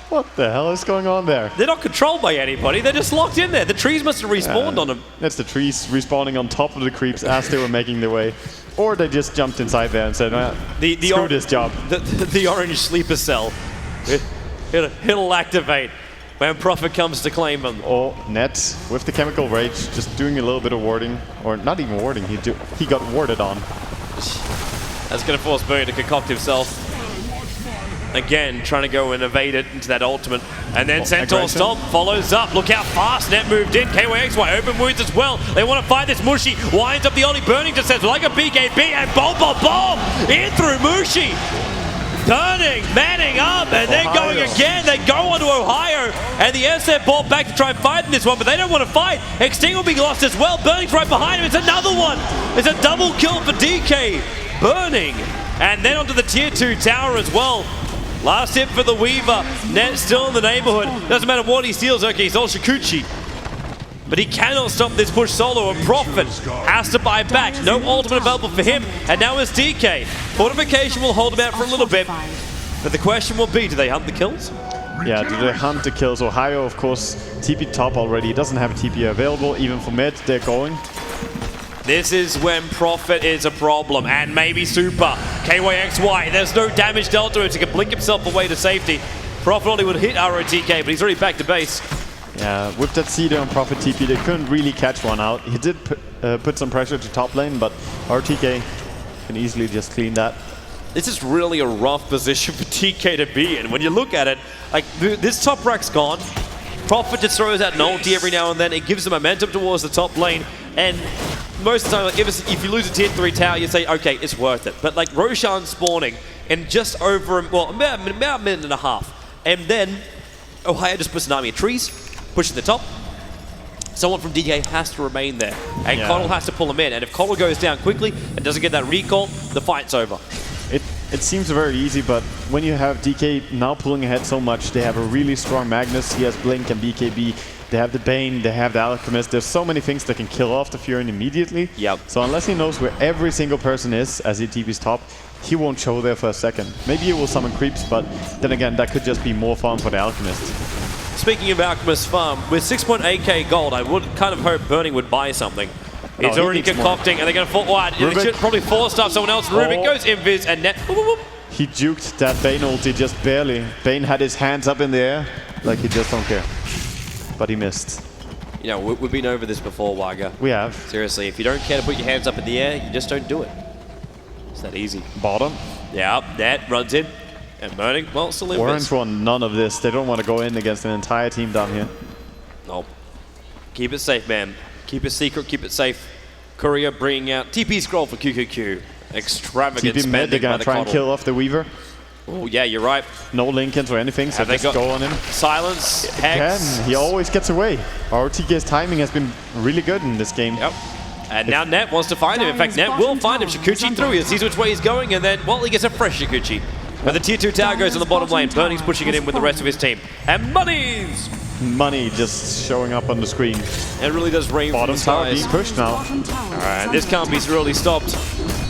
What the hell is going on there? They're not controlled by anybody, they're just locked in there. The trees must have respawned on them. That's the trees respawning on top of the creeps as they were making their way. Or they just jumped inside there and said, screw this job. The orange sleeper cell. It'll activate when Prophet comes to claim them. Or Net with the Chemical Rage, just doing a little bit of warding. Or not even warding, he got warded on. That's going to force Bernie to concoct himself. Again, trying to go and evade it into that ultimate. And then Centaur Stomp follows up. Look how fast Net moved in. KYXY open wounds as well. They want to fight this Mushi. Winds up the Oli. Burning just says like a BKB. And bomb in through Mushi. Burning, manning up, and then going again. They go onto Ohio, and the SF ball back to try and fight in this one, but they don't want to fight. Extinct will be lost as well. Burning's right behind him. It's another one. It's a double kill for DK. Burning, and then onto the tier 2 tower as well. Last hit for the Weaver. Net still in the neighborhood. Doesn't matter what he steals. Okay, he's all Shikuchi. But he cannot stop this push solo, and Prophet has to buy back. No ultimate available for him, and now it's DK. Fortification will hold him out for a little bit, but the question will be, do they hunt the kills? Yeah, do they hunt the kills? Ohio, of course, TP top already. He doesn't have a TP available, even for mid, they're going. This is when Prophet is a problem, and maybe Super. KYXY, there's no damage delta, so he can blink himself away to safety. Prophet only would hit ROTK, but he's already back to base. Yeah, with that Cedar on Prophet TP, they couldn't really catch one out. He did put some pressure to top lane, but RTK can easily just clean that. This is really a rough position for TK to be in. When you look at it, like this top rack's gone. Prophet just throws out an ulti every now and then. It gives them momentum towards the top lane, and most of the time, like, if you lose a tier 3 tower, you say, okay, it's worth it. But like Roshan spawning in just over, well, about a minute and a half, and then Ohio just puts an army of trees, pushing the top. Someone from DK has to remain there, and Connell has to pull him in. And if Connell goes down quickly and doesn't get that recall, the fight's over. It seems very easy, but when you have DK now pulling ahead so much, they have a really strong Magnus. He has Blink and BKB. They have the Bane, they have the Alchemist. There's so many things that can kill off the Furin immediately. Yep. So unless he knows where every single person is as he TP's top, he won't show there for a second. Maybe he will summon creeps, but then again, that could just be more farm for the Alchemist. Speaking of Alchemist farm, with 6.8k gold, I would kind of hope Burning would buy something. It's already concocting, and they're going to fall wide. They should probably force stuff someone else. Rubik goes invis, and Net. Whoop, whoop, whoop. He juked that Bane ulti just barely. Bane had his hands up in the air, like he just don't care. But he missed. You know, we've been over this before, Waga. We have. Seriously, if you don't care to put your hands up in the air, you just don't do it. It's that easy. Bottom. Yeah, Net runs in. And Burning, well, still in. Orange want none of this. They don't want to go in against an entire team down here. Nope. Keep it safe, man. Keep it secret, keep it safe. Courier bringing out TP scroll for QQQ. Extravagant TP mid, they're spending by gonna the try and Coddle. kill off the Weaver. Oh yeah, you're right. No Lincolns or anything, so Have they just got go on him. Silence, Hex. Again, he always gets away. RTK's timing has been really good in this game. Yep. And now Net wants to find him. In fact, Net will find him. Shikuchi through. He sees which way he's going, and then, well, he gets a fresh Shikuchi. But the tier 2 tower goes on the bottom lane. Burning's pushing it in with the rest of his team. And Money's! Money just showing up on the screen. It really does rain from Bottom the tower skies. being pushed now. Alright, this can't be really stopped.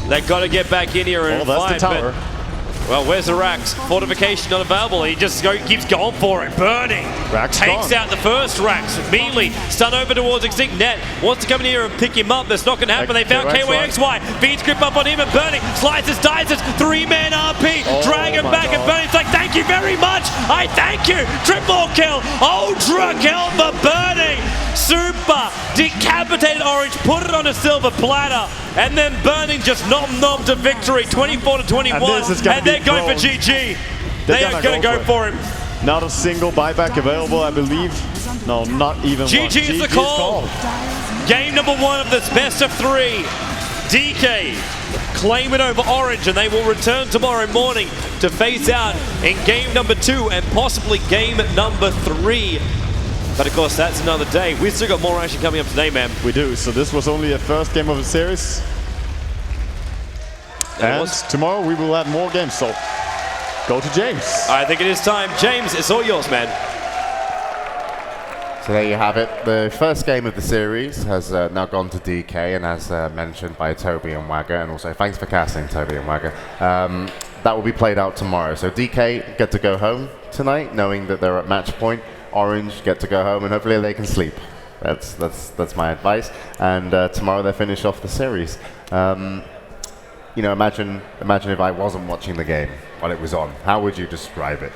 They got to get back in here and that's fight. the tower. Well, where's the Rax? Fortification not available. He just keeps going for it. Burning. Rax takes gone. out the first Rax. Immediately stun over towards Extinct. Net wants to come in here and pick him up. That's not going to happen. They found KYXY. Feeds grip up on him and Burning slices, dices. 3-man RP. Drag him back and Burning's like, thank you very much. I thank you. Triple kill. Ultra kill for Burning. Super decapitated Orange. Put it on a silver platter. And then Burning just nom to victory. 24-21. And they're going for GG. They are going to go for him. Not a single buyback available, I believe. No, not even one. GG is the call. Game number 1 of this best of 3. DK claim it over Orange, and they will return tomorrow morning to face out in game number 2 and possibly game number 3. But of course, that's another day. We've still got more action coming up today, man. We do. So this was only the first game of the series. And tomorrow we will have more games, so go to James. I think it is time. James, it's all yours, man. So there you have it. The first game of the series has now gone to DK, and as mentioned by Toby and Wagger, and also thanks for casting, Toby and Wagger, that will be played out tomorrow. So DK get to go home tonight, knowing that they're at match point. Orange get to go home, and hopefully they can sleep. That's my advice. And tomorrow they finish off the series. You know, imagine if I wasn't watching the game while it was on. How would you describe it?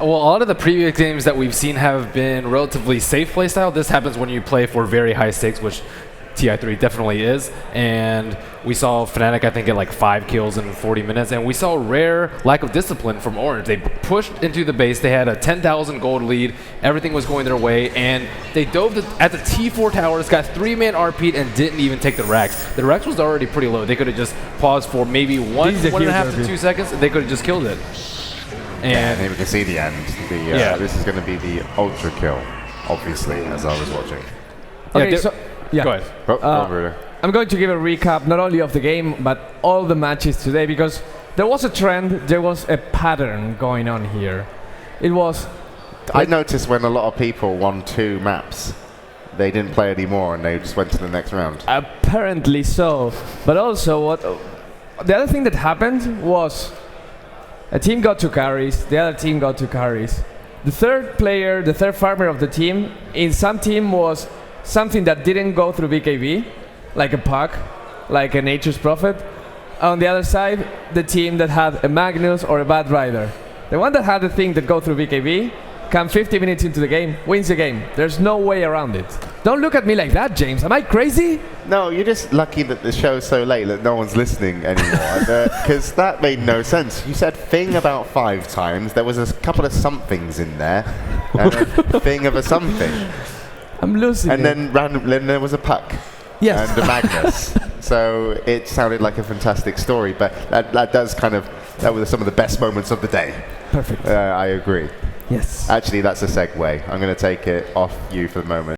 Well, a lot of the previous games that we've seen have been relatively safe playstyle. This happens when you play for very high stakes, which TI3 definitely is. And we saw Fnatic, I think, get like 5 kills in 40 minutes. And we saw rare lack of discipline from Orange. They pushed into the base. They had a 10,000 gold lead. Everything was going their way. And they dove at the T4 towers, got 3-man RP'd, and didn't even take the Rax. The Rax was already pretty low. They could have just paused for maybe 1.5 to 2 seconds. And they could have just killed it. And we can see the end. This is going to be the ultra kill, obviously, as I was watching. Okay, so yeah. Go ahead. Go on, Bruder. I'm going to give a recap not only of the game but all the matches today, because there was a trend, there was a pattern going on here. It was. I noticed when a lot of people won 2 maps, they didn't play anymore and they just went to the next round. Apparently so, but also the other thing that happened was a team got 2 carries, the other team got 2 carries. The third player, the third farmer of the team, in some team was something that didn't go through BKB, like a Puck, like a Nature's Prophet. On the other side, the team that had a Magnus or a Bad Rider. The one that had the thing that go through BKB, come 50 minutes into the game, wins the game. There's no way around it. Don't look at me like that, James. Am I crazy? No, you're just lucky that the show's so late that no one's listening anymore. Because that made no sense. You said thing about 5 times. There was a couple of somethings in there. And a thing of a something. I'm losing and then randomly there was a Puck. Yes. And a Magnus. So it sounded like a fantastic story. But that does kind of, that was some of the best moments of the day. Perfect. I agree. Yes. Actually, that's a segue. I'm going to take it off you for the moment.